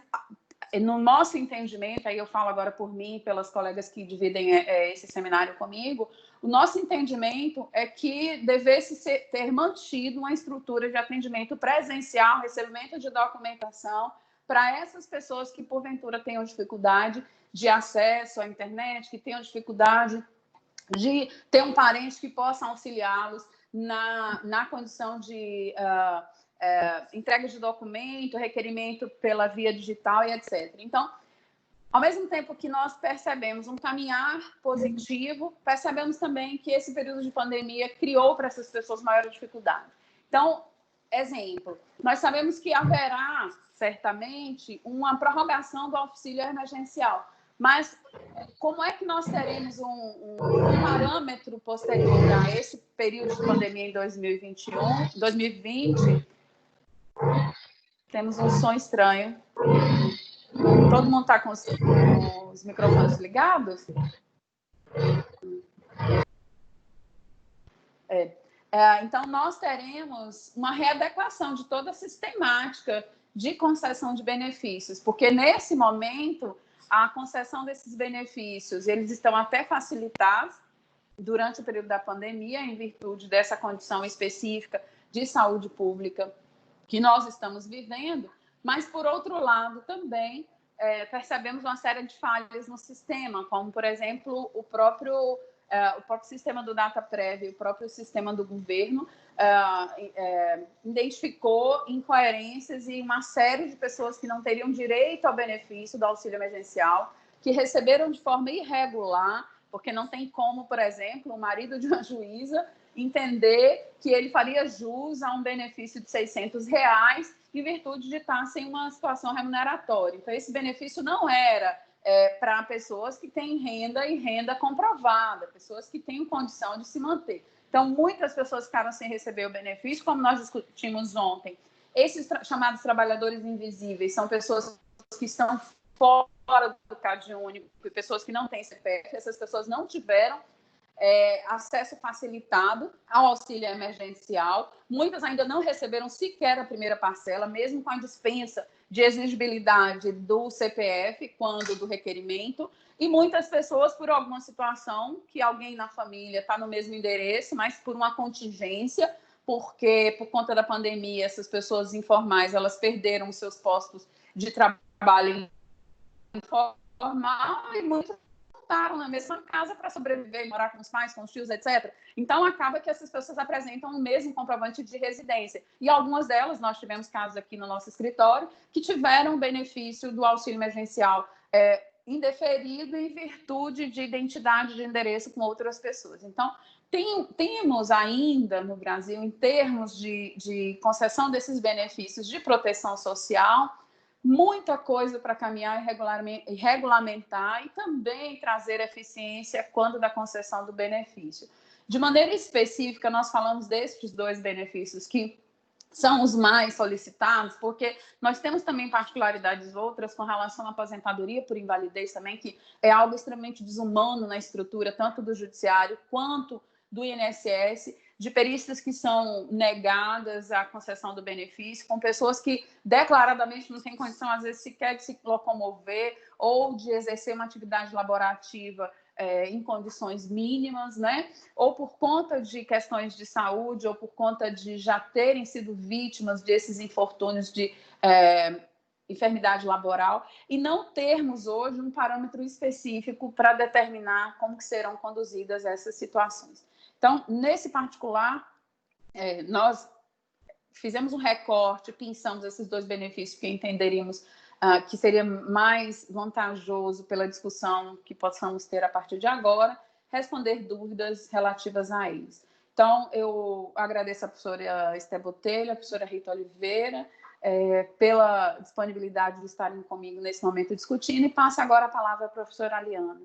no nosso entendimento, aí eu falo agora por mim e pelas colegas que dividem esse seminário comigo, o nosso entendimento é que devesse ter mantido uma estrutura de atendimento presencial, recebimento de documentação para essas pessoas que, porventura, tenham dificuldade de acesso à internet, que tenham dificuldade de ter um parente que possa auxiliá-los na condição de entrega de documento, requerimento pela via digital e etc. Então, ao mesmo tempo que nós percebemos um caminhar positivo, percebemos também que esse período de pandemia criou para essas pessoas maior dificuldade. Então, exemplo, nós sabemos que haverá, certamente, uma prorrogação do auxílio emergencial, mas como é que nós teremos um parâmetro posterior a esse período de pandemia em 2020? Temos um som estranho. Todo mundo está com os microfones ligados? Então, nós teremos uma readequação de toda a sistemática de concessão de benefícios, porque nesse momento a concessão desses benefícios eles estão até facilitados durante o período da pandemia, em virtude dessa condição específica de saúde pública que nós estamos vivendo, mas, por outro lado, também percebemos uma série de falhas no sistema, como, por exemplo, o próprio sistema do DataPrev, o próprio sistema do governo, identificou incoerências e uma série de pessoas que não teriam direito ao benefício do auxílio emergencial, que receberam de forma irregular, porque não tem como, por exemplo, o marido de uma juíza entender que ele faria jus a um benefício de R$600 em virtude de estar sem uma situação remuneratória. Então, esse benefício não era para pessoas que têm renda e renda comprovada, pessoas que têm condição de se manter. Então, muitas pessoas ficaram sem receber o benefício, como nós discutimos ontem. Esses chamados trabalhadores invisíveis são pessoas que estão fora do CadÚnico, pessoas que não têm CPF, essas pessoas não tiveram acesso facilitado ao auxílio emergencial. Muitas ainda não receberam sequer a primeira parcela, mesmo com a dispensa de exigibilidade do CPF, quando do requerimento, e muitas pessoas, por alguma situação, que alguém na família está no mesmo endereço, mas por uma contingência, porque por conta da pandemia, essas pessoas informais, elas perderam seus postos de trabalho normal e muitos voltaram na mesma casa para sobreviver, morar com os pais, com os tios, etc. Então, acaba que essas pessoas apresentam o mesmo comprovante de residência. E algumas delas, nós tivemos casos aqui no nosso escritório, que tiveram o benefício do auxílio emergencial indeferido em virtude de identidade de endereço com outras pessoas. Então, temos ainda no Brasil, em termos de concessão desses benefícios de proteção social, muita coisa para caminhar e regulamentar e também trazer eficiência quando da concessão do benefício. De maneira específica, nós falamos destes dois benefícios que são os mais solicitados, porque nós temos também particularidades outras com relação à aposentadoria por invalidez também, que é algo extremamente desumano na estrutura, tanto do judiciário quanto do INSS, de perícias que são negadas à concessão do benefício, com pessoas que declaradamente não têm condição, às vezes, sequer de se locomover ou de exercer uma atividade laborativa em condições mínimas, né? Ou por conta de questões de saúde, ou por conta de já terem sido vítimas desses infortúnios de enfermidade laboral, e não termos hoje um parâmetro específico para determinar como que serão conduzidas essas situações. Então, nesse particular, nós fizemos um recorte, pensamos esses dois benefícios que entenderíamos que seria mais vantajoso pela discussão que possamos ter a partir de agora, responder dúvidas relativas a eles. Então, eu agradeço a professora Esté Botelho, a professora Rita Oliveira, pela disponibilidade de estarem comigo nesse momento discutindo, e passo agora a palavra à professora Aliana.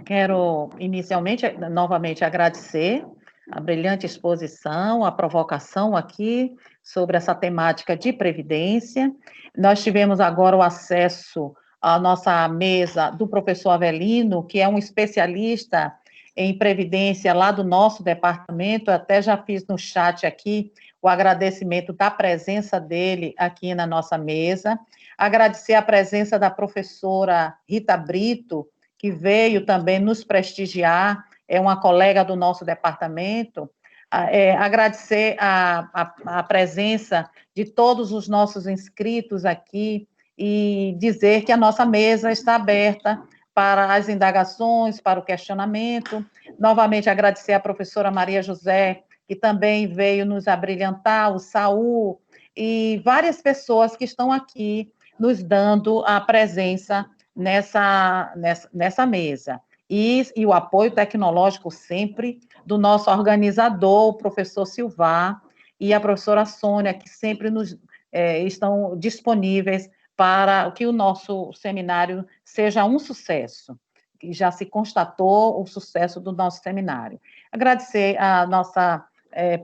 Quero, inicialmente, novamente agradecer a brilhante exposição, a provocação aqui sobre essa temática de previdência. Nós tivemos agora o acesso à nossa mesa do professor Avelino, que é um especialista em previdência lá do nosso departamento. Até já fiz no chat aqui o agradecimento da presença dele aqui na nossa mesa. Agradecer a presença da professora Rita Brito, que veio também nos prestigiar, é uma colega do nosso departamento. Agradecer a presença de todos os nossos inscritos aqui e dizer que a nossa mesa está aberta para as indagações, para o questionamento. Novamente, agradecer à professora Maria José, que também veio nos abrilhantar, o Saul, e várias pessoas que estão aqui nos dando a presença nessa mesa. E o apoio tecnológico sempre do nosso organizador, o professor Silvar, e a professora Sônia, que sempre estão disponíveis para que o nosso seminário seja um sucesso, que já se constatou o sucesso do nosso seminário. Agradecer a nossa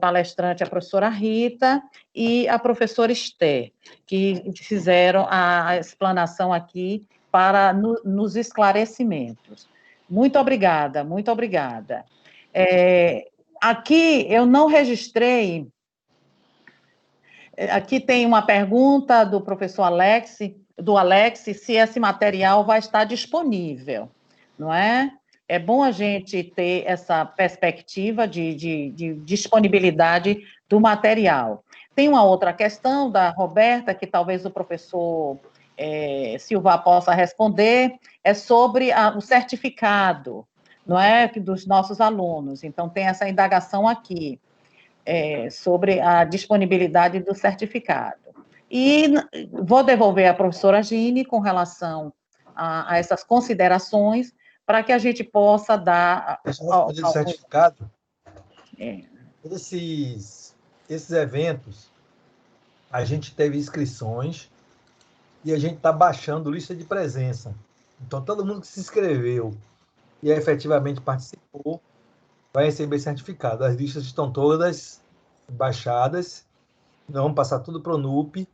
palestrante, a professora Rita, e a professora Esté, que fizeram a explanação aqui para nos esclarecimentos. Muito obrigada, muito obrigada. Aqui eu não registrei. Aqui tem uma pergunta do professor Alex, se esse material vai estar disponível, não é? É bom a gente ter essa perspectiva de disponibilidade do material. Tem uma outra questão da Roberta, que talvez o professor Silva possa responder, é sobre o certificado, não é, dos nossos alunos. Então, tem essa indagação aqui, sobre a disponibilidade do certificado. E vou devolver à professora Gine com relação a essas considerações, para que a gente possa dar... O certificado, esses eventos, a gente teve inscrições e a gente está baixando lista de presença. Então, todo mundo que se inscreveu e efetivamente participou vai receber certificado. As listas estão todas baixadas, vamos passar tudo para o NUP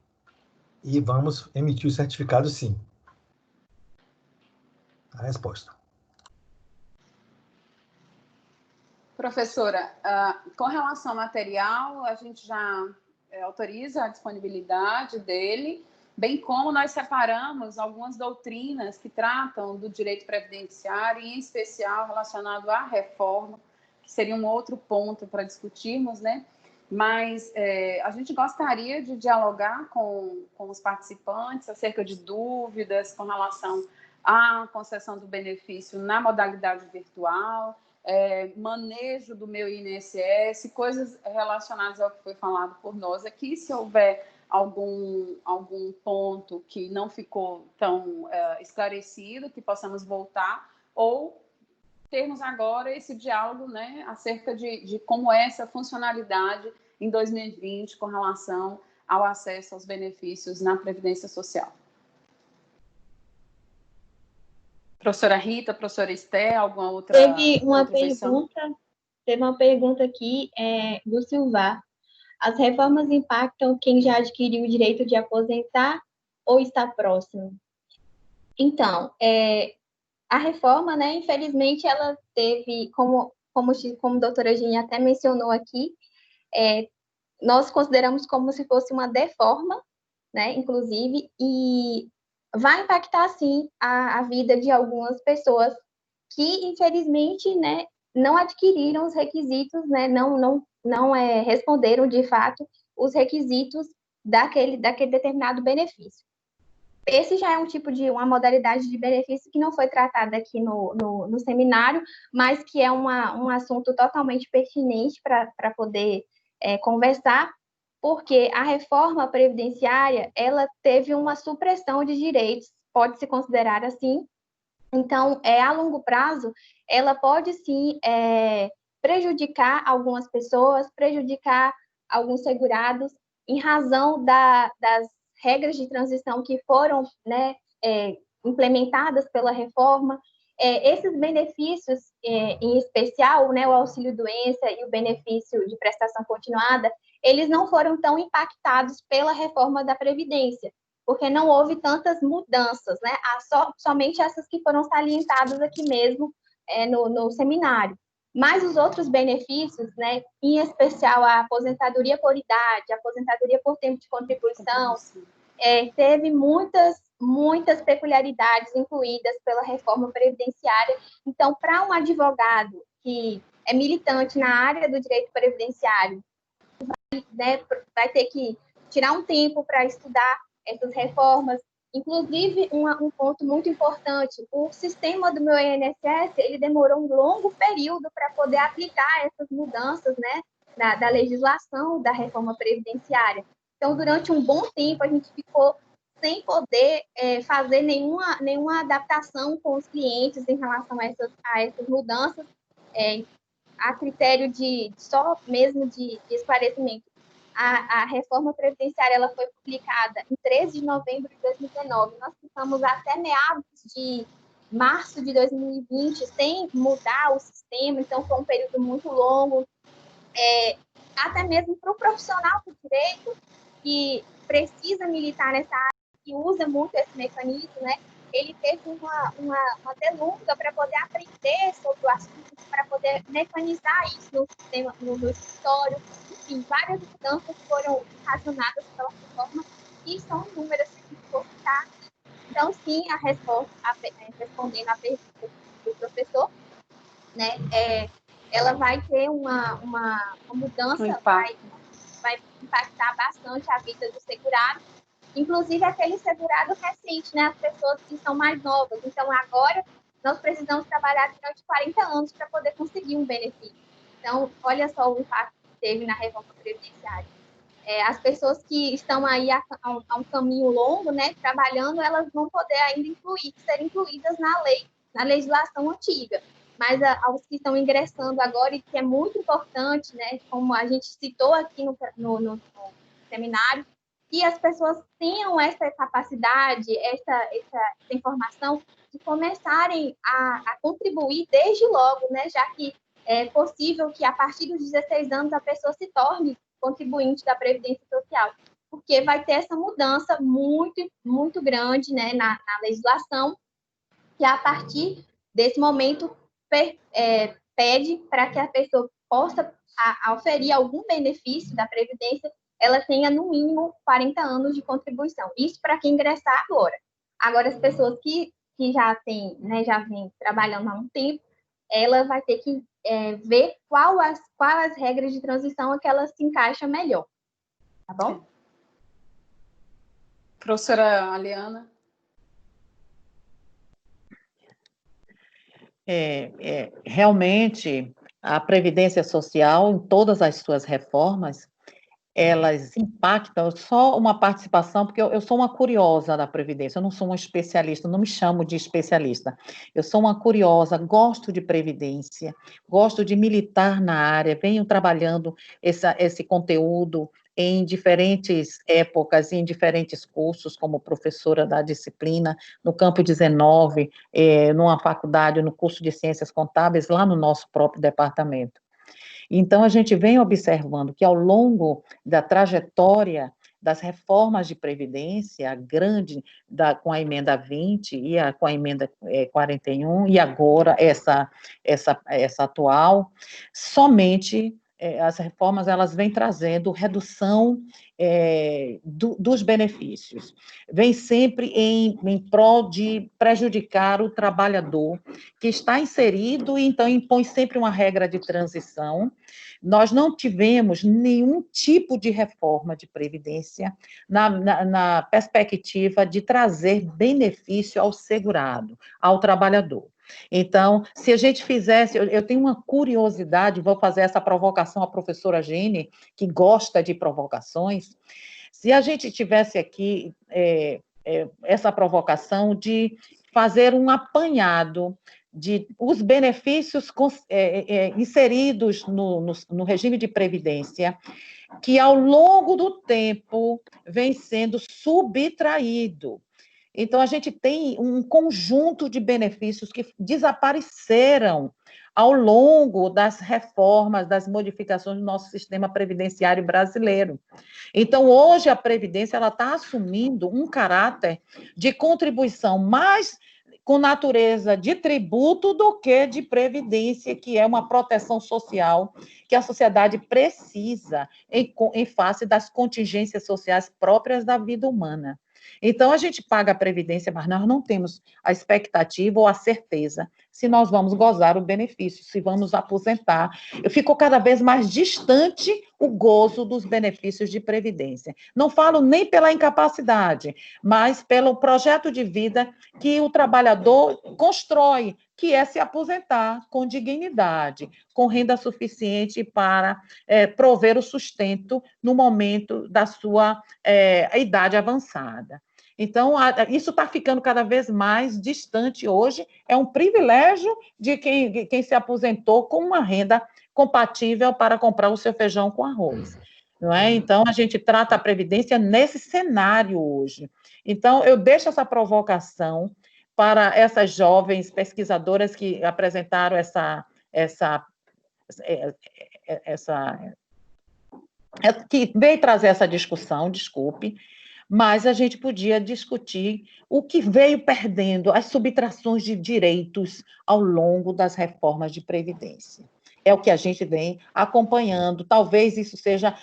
e vamos emitir o certificado, sim. A resposta. Professora, com relação ao material, a gente já autoriza a disponibilidade dele, bem como nós separamos algumas doutrinas que tratam do direito previdenciário, em especial relacionado à reforma, que seria um outro ponto para discutirmos, né? Mas a gente gostaria de dialogar com os participantes acerca de dúvidas com relação à concessão do benefício na modalidade virtual, manejo do meu INSS, coisas relacionadas ao que foi falado por nós aqui. Se houver algum ponto que não ficou tão esclarecido, que possamos voltar, ou termos agora esse diálogo, né, acerca de como é essa funcionalidade em 2020 com relação ao acesso aos benefícios na Previdência Social. Professora Rita, professora Esté, alguma outra Teve uma contribuição? pergunta aqui do Silvar. As reformas impactam quem já adquiriu o direito de aposentar ou está próximo? Então, a reforma, né, infelizmente, ela teve, como a doutora Gini até mencionou aqui, nós consideramos como se fosse uma deforma, né, inclusive, e vai impactar, sim, a vida de algumas pessoas que, infelizmente, né, não adquiriram os requisitos, né, não responderam, de fato, os requisitos daquele determinado benefício. Esse já é um tipo de uma modalidade de benefício que não foi tratada aqui no seminário, mas que é um assunto totalmente pertinente para poder conversar, porque a reforma previdenciária, ela teve uma supressão de direitos, pode-se considerar assim. Então, a longo prazo, ela pode sim prejudicar algumas pessoas, prejudicar alguns segurados, em razão das regras de transição que foram, né, implementadas pela reforma. Esses benefícios, em especial, né, o auxílio-doença e o benefício de prestação continuada, eles não foram tão impactados pela reforma da Previdência, porque não houve tantas mudanças, né? Somente essas que foram salientadas aqui mesmo no seminário. Mas os outros benefícios, né, em especial a aposentadoria por idade, a aposentadoria por tempo de contribuição, teve muitas peculiaridades incluídas pela reforma previdenciária. Então, para um advogado que é militante na área do direito previdenciário, vai ter que tirar um tempo para estudar essas reformas. Inclusive, um ponto muito importante, o sistema do meu INSS, ele demorou um longo período para poder aplicar essas mudanças, né, da legislação da reforma previdenciária. Então, durante um bom tempo, a gente ficou sem poder fazer nenhuma adaptação com os clientes em relação a essas mudanças, a critério só mesmo de esclarecimento. A reforma previdenciária ela foi publicada em 13 de novembro de 2019. Nós ficamos até meados de março de 2020 sem mudar o sistema, então foi um período muito longo, até mesmo para o profissional do direito que precisa militar nessa área, que usa muito esse mecanismo, né? Ele teve uma delonga para poder aprender sobre o assunto, para poder mecanizar isso no sistema, no escritório. Enfim, várias mudanças foram relacionadas pela reforma e são inúmeras que a gente for citar. Então, sim, a resposta, respondendo à pergunta do professor, né, ela vai ter uma mudança, vai impactar bastante a vida do segurado, inclusive aquele segurado recente, né, as pessoas que são mais novas. Então, agora, nós precisamos trabalhar durante 40 anos para poder conseguir um benefício. Então, olha só o impacto que teve na reforma previdenciária. As pessoas que estão aí a um caminho longo, né, trabalhando, elas vão poder ainda ser incluídas na legislação antiga. Mas aos que estão ingressando agora, e que é muito importante, né, como a gente citou aqui no seminário, que as pessoas tenham essa capacidade, essa informação de começarem a contribuir desde logo, né, já que é possível que a partir dos 16 anos a pessoa se torne contribuinte da Previdência Social, porque vai ter essa mudança muito, muito grande, né, na legislação, que a partir desse momento pede para que a pessoa possa oferir algum benefício da Previdência, ela tenha no mínimo 40 anos de contribuição. Isso para quem ingressar agora. Agora, as pessoas que já têm, né, já vêm trabalhando há um tempo, ela vai ter que ver qual as regras de transição que elas se encaixam melhor. Tá bom? Professora Aliana. Realmente, a Previdência Social, em todas as suas reformas, elas impactam só uma participação, porque eu sou uma curiosa da Previdência, eu não sou uma especialista, não me chamo de especialista. Eu sou uma curiosa, gosto de Previdência, gosto de militar na área, venho trabalhando esse conteúdo em diferentes épocas, em diferentes cursos, como professora da disciplina, no campo 19, numa faculdade, no curso de Ciências Contábeis, lá no nosso próprio departamento. Então, a gente vem observando que, ao longo da trajetória das reformas de previdência, com a emenda 20 e com a emenda 41, e agora essa atual, somente as reformas elas vêm trazendo redução dos benefícios, vem sempre em prol de prejudicar o trabalhador que está inserido, e então impõe sempre uma regra de transição. Nós não tivemos nenhum tipo de reforma de previdência na perspectiva de trazer benefício ao segurado, ao trabalhador. Então, se a gente fizesse, eu tenho uma curiosidade, vou fazer essa provocação à professora Gene, que gosta de provocações, se a gente tivesse aqui essa provocação de fazer um apanhado de os benefícios inseridos no regime de previdência, que ao longo do tempo vem sendo subtraído. Então, a gente tem um conjunto de benefícios que desapareceram ao longo das reformas, das modificações do nosso sistema previdenciário brasileiro. Então, hoje, a Previdência está assumindo um caráter de contribuição mais com natureza de tributo do que de previdência, que é uma proteção social que a sociedade precisa em face das contingências sociais próprias da vida humana. Então, a gente paga a previdência, mas nós não temos a expectativa ou a certeza se nós vamos gozar o benefício, se vamos aposentar. Ficou cada vez mais distante o gozo dos benefícios de previdência. Não falo nem pela incapacidade, mas pelo projeto de vida que o trabalhador constrói, que é se aposentar com dignidade, com renda suficiente para prover o sustento no momento da sua idade avançada. Então, isso está ficando cada vez mais distante hoje, é um privilégio de quem se aposentou com uma renda compatível para comprar o seu feijão com arroz. Não é? Então, a gente trata a Previdência nesse cenário hoje. Então, eu deixo essa provocação para essas jovens pesquisadoras que apresentaram que veio trazer essa discussão, desculpe, mas a gente podia discutir o que veio perdendo, as subtrações de direitos ao longo das reformas de previdência. É o que a gente vem acompanhando. Talvez isso seja,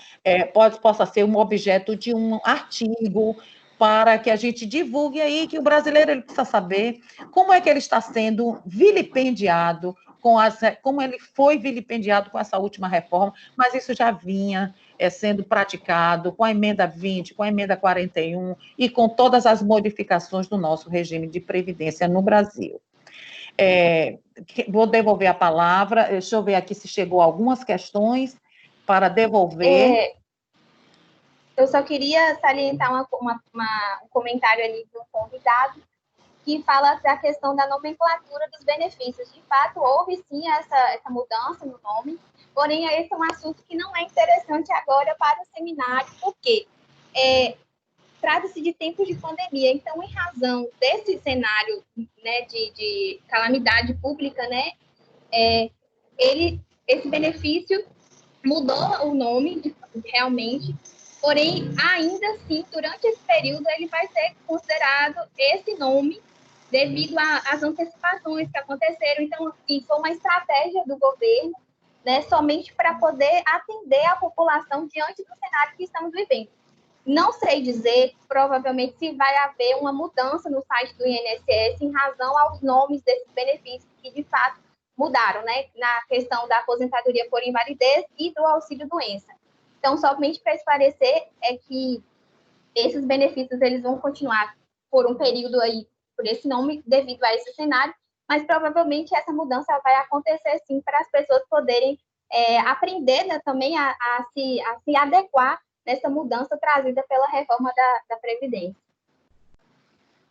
possa ser um objeto de um artigo para que a gente divulgue aí que o brasileiro ele precisa saber como é que ele está sendo vilipendiado, como ele foi vilipendiado com essa última reforma, mas isso já vinha sendo praticado com a emenda 20, com a emenda 41 e com todas as modificações do nosso regime de previdência no Brasil. Vou devolver a palavra, deixa eu ver aqui se chegou algumas questões para devolver. Eu só queria salientar um comentário ali do convidado, que fala da questão da nomenclatura dos benefícios. De fato, houve sim essa mudança no nome, porém, esse é um assunto que não é interessante agora para o seminário, porque trata-se de tempos de pandemia. Então, em razão desse cenário, né, de calamidade pública, né, esse benefício mudou o nome realmente, porém, ainda assim, durante esse período, ele vai ser considerado esse nome devido às antecipações que aconteceram. Então, assim, foi uma estratégia do governo, né, somente para poder atender a população diante do cenário que estamos vivendo. Não sei dizer, provavelmente, se vai haver uma mudança no site do INSS em razão aos nomes desses benefícios, que, de fato, mudaram, né, na questão da aposentadoria por invalidez e do auxílio-doença. Então, somente para esclarecer é que esses benefícios eles vão continuar por um período aí, por esse nome, devido a esse cenário, mas provavelmente essa mudança vai acontecer sim para as pessoas poderem aprender, né, também a se adequar nessa mudança trazida pela reforma da Previdência.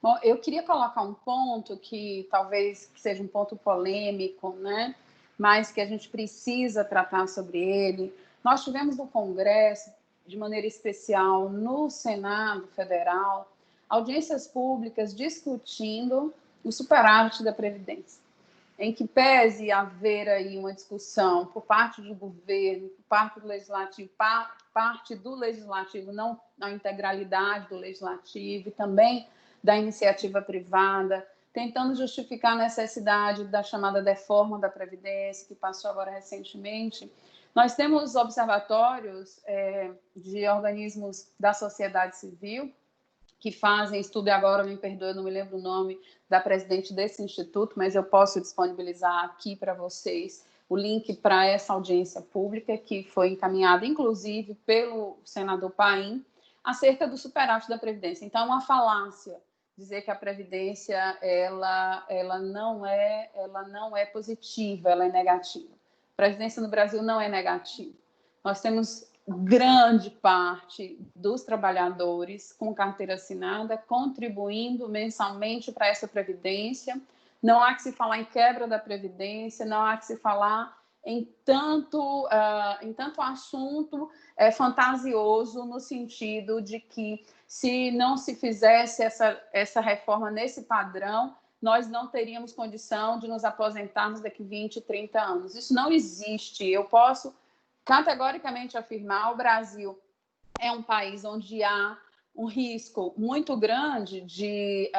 Bom, eu queria colocar um ponto que talvez seja um ponto polêmico, né? Mas que a gente precisa tratar sobre ele. Nós tivemos no Congresso, de maneira especial no Senado Federal, audiências públicas discutindo o superávit da Previdência, em que pese haver aí uma discussão por parte do governo, por parte do legislativo, parte do legislativo, não na integralidade do legislativo, e também da iniciativa privada, tentando justificar a necessidade da chamada reforma da Previdência, que passou agora recentemente. Nós temos observatórios de organismos da sociedade civil que fazem estudo, e agora me perdoe, eu não me lembro o nome da presidente desse instituto, mas eu posso disponibilizar aqui para vocês o link para essa audiência pública, que foi encaminhada, inclusive, pelo senador Paim, acerca do superávit da Previdência. Então, é uma falácia dizer que a Previdência ela não é positiva, ela é negativa. A Previdência no Brasil não é negativa. Nós temos grande parte dos trabalhadores com carteira assinada contribuindo mensalmente para essa Previdência. Não há que se falar em quebra da Previdência, não há que se falar em tanto assunto fantasioso, no sentido de que, se não se fizesse essa reforma nesse padrão, nós não teríamos condição de nos aposentarmos daqui 20, 30 anos. Isso não existe. Eu posso categoricamente afirmar: o Brasil é um país onde há um risco muito grande de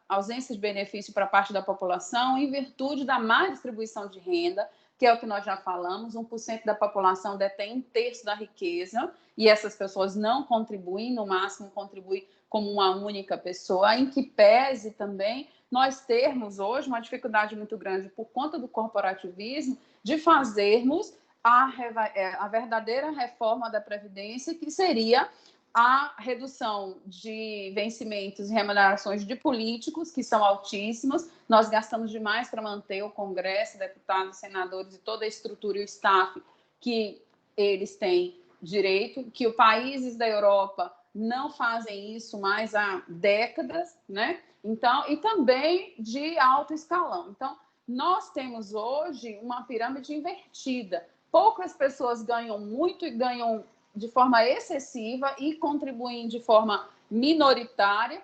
ausência de benefício para parte da população, em virtude da má distribuição de renda, que é o que nós já falamos. 1% da população detém 1/3 da riqueza, e essas pessoas não contribuem, no máximo contribuem como uma única pessoa, em que pese também nós termos hoje uma dificuldade muito grande, por conta do corporativismo, de fazermos a verdadeira reforma da Previdência, que seria a redução de vencimentos e remunerações de políticos, que são altíssimos. Nós gastamos demais para manter o Congresso, deputados, senadores e toda a estrutura e o staff que eles têm direito, que os países da Europa não fazem isso mais há décadas, né? Então, e também de alto escalão. Então, nós temos hoje uma pirâmide invertida. Poucas pessoas ganham muito e ganham de forma excessiva e contribuem de forma minoritária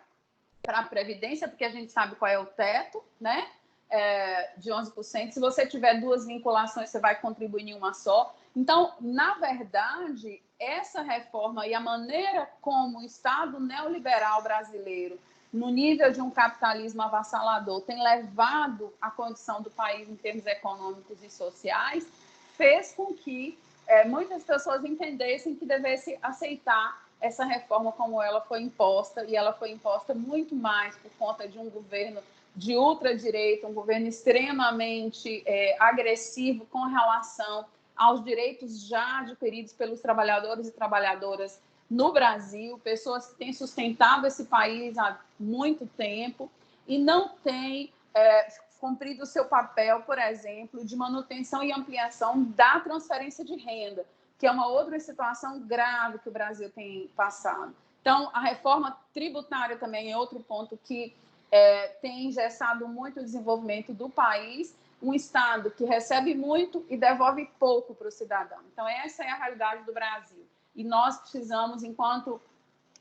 para a Previdência, porque a gente sabe qual é o teto, né? De 11%. Se você tiver 2 vinculações, você vai contribuir em uma só. Então, na verdade, essa reforma e a maneira como o Estado neoliberal brasileiro, no nível de um capitalismo avassalador, tem levado a condição do país em termos econômicos e sociais, fez com que muitas pessoas entendessem que devesse aceitar essa reforma como ela foi imposta, e ela foi imposta muito mais por conta de um governo de ultradireita, um governo extremamente agressivo com relação aos direitos já adquiridos pelos trabalhadores e trabalhadoras no Brasil, pessoas que têm sustentado esse país há muito tempo e não têm cumprido o seu papel, por exemplo, de manutenção e ampliação da transferência de renda, que é uma outra situação grave que o Brasil tem passado. Então, a reforma tributária também é outro ponto que tem engessado muito o desenvolvimento do país, um Estado que recebe muito e devolve pouco para o cidadão. Então, essa é a realidade do Brasil. E nós precisamos, enquanto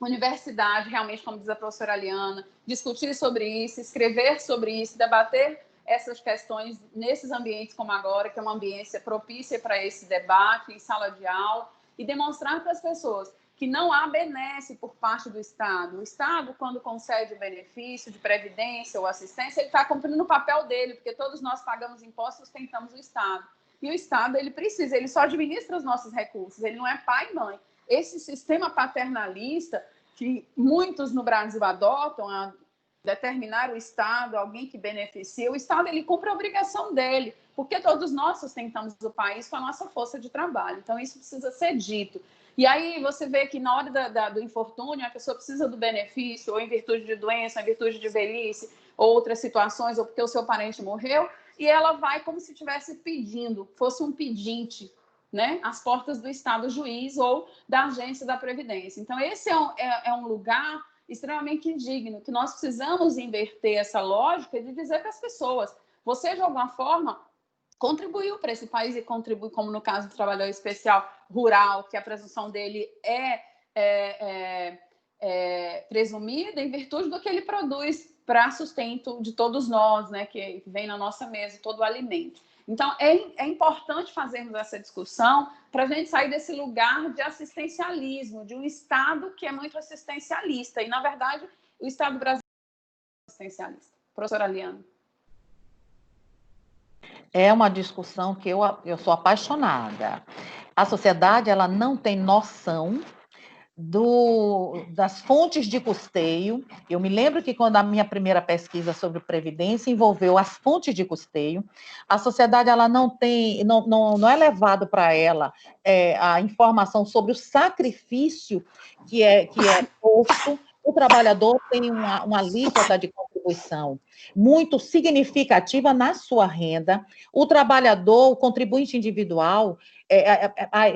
universidade, realmente, como diz a professora Aliana, discutir sobre isso, escrever sobre isso, debater essas questões nesses ambientes como agora, que é uma ambiência propícia para esse debate, em sala de aula, e demonstrar para as pessoas que não há benesse por parte do Estado. O Estado, quando concede o benefício de previdência ou assistência, ele está cumprindo o papel dele, porque todos nós pagamos impostos, sustentamos o Estado. E o Estado, ele só administra os nossos recursos, ele não é pai e mãe. Esse sistema paternalista que muitos no Brasil adotam, determinar o Estado, alguém que beneficia, o Estado ele cumpre a obrigação dele, porque todos nós sustentamos o país com a nossa força de trabalho. Então, isso precisa ser dito. E aí você vê que na hora do infortúnio, a pessoa precisa do benefício, ou em virtude de doença, ou em virtude de velhice, ou outras situações, ou porque o seu parente morreu, e ela vai como se estivesse pedindo, fosse um pedinte, né, às portas do Estado juiz ou da agência da Previdência. Então, esse é um lugar extremamente indigno, que nós precisamos inverter essa lógica de dizer para as pessoas, você, de alguma forma, contribuiu para esse país e contribui, como no caso do trabalhador especial rural, que a presunção dele é presumida em virtude do que ele produz para sustento de todos nós, né, que vem na nossa mesa, todo o alimento. Então, é importante fazermos essa discussão para a gente sair desse lugar de assistencialismo, de um Estado que é muito assistencialista. E, na verdade, o Estado brasileiro é assistencialista. Professora Liana. É uma discussão que eu sou apaixonada. A sociedade ela não tem noção das fontes de custeio. Eu me lembro que quando a minha primeira pesquisa sobre previdência envolveu as fontes de custeio, a sociedade ela não é levado para ela a informação sobre o sacrifício que é posto. O trabalhador tem uma alíquota de contribuição muito significativa na sua renda. O trabalhador, o contribuinte individual,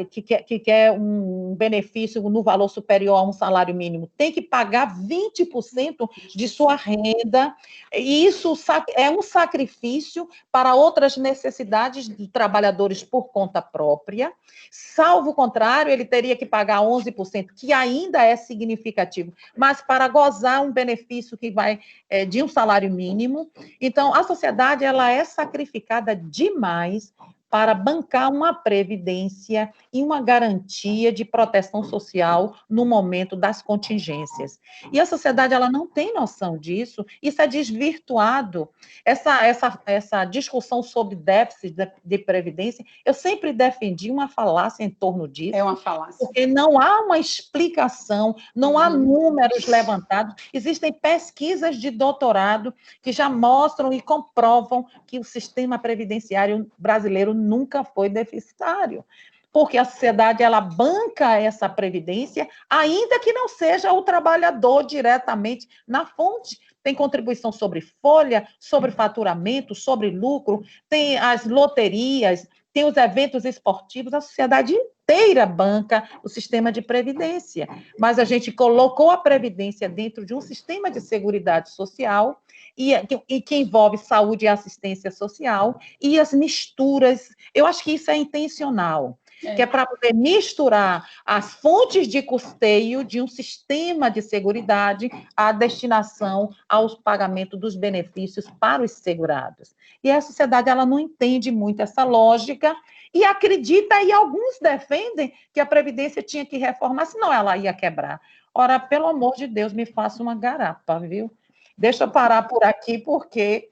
que quer um benefício no valor superior a um salário mínimo, tem que pagar 20% de sua renda, e isso é um sacrifício para outras necessidades de trabalhadores por conta própria. Salvo o contrário, ele teria que pagar 11%, que ainda é significativo, mas para gozar um benefício que vai de um salário mínimo. Então, a sociedade ela é sacrificada demais para bancar uma previdência e uma garantia de proteção social no momento das contingências. E a sociedade ela não tem noção disso, isso é desvirtuado. Essa discussão sobre déficit de previdência, eu sempre defendi uma falácia em torno disso. É uma falácia. Porque não há uma explicação, não há números levantados, existem pesquisas de doutorado que já mostram e comprovam que o sistema previdenciário brasileiro nunca foi deficitário, porque a sociedade ela banca essa previdência, ainda que não seja o trabalhador diretamente na fonte. Tem contribuição sobre folha, sobre faturamento, sobre lucro, tem as loterias, tem os eventos esportivos, a sociedade inteira banca o sistema de previdência, mas a gente colocou a previdência dentro de um sistema de seguridade social e que envolve saúde e assistência social, e as misturas, eu acho que isso é intencional, que é para poder misturar as fontes de custeio de um sistema de seguridade à destinação ao pagamento dos benefícios para os segurados. E a sociedade ela não entende muito essa lógica e acredita, e alguns defendem que a Previdência tinha que reformar, senão ela ia quebrar. Ora, pelo amor de Deus, me faça uma garapa, viu? Deixa eu parar por aqui, porque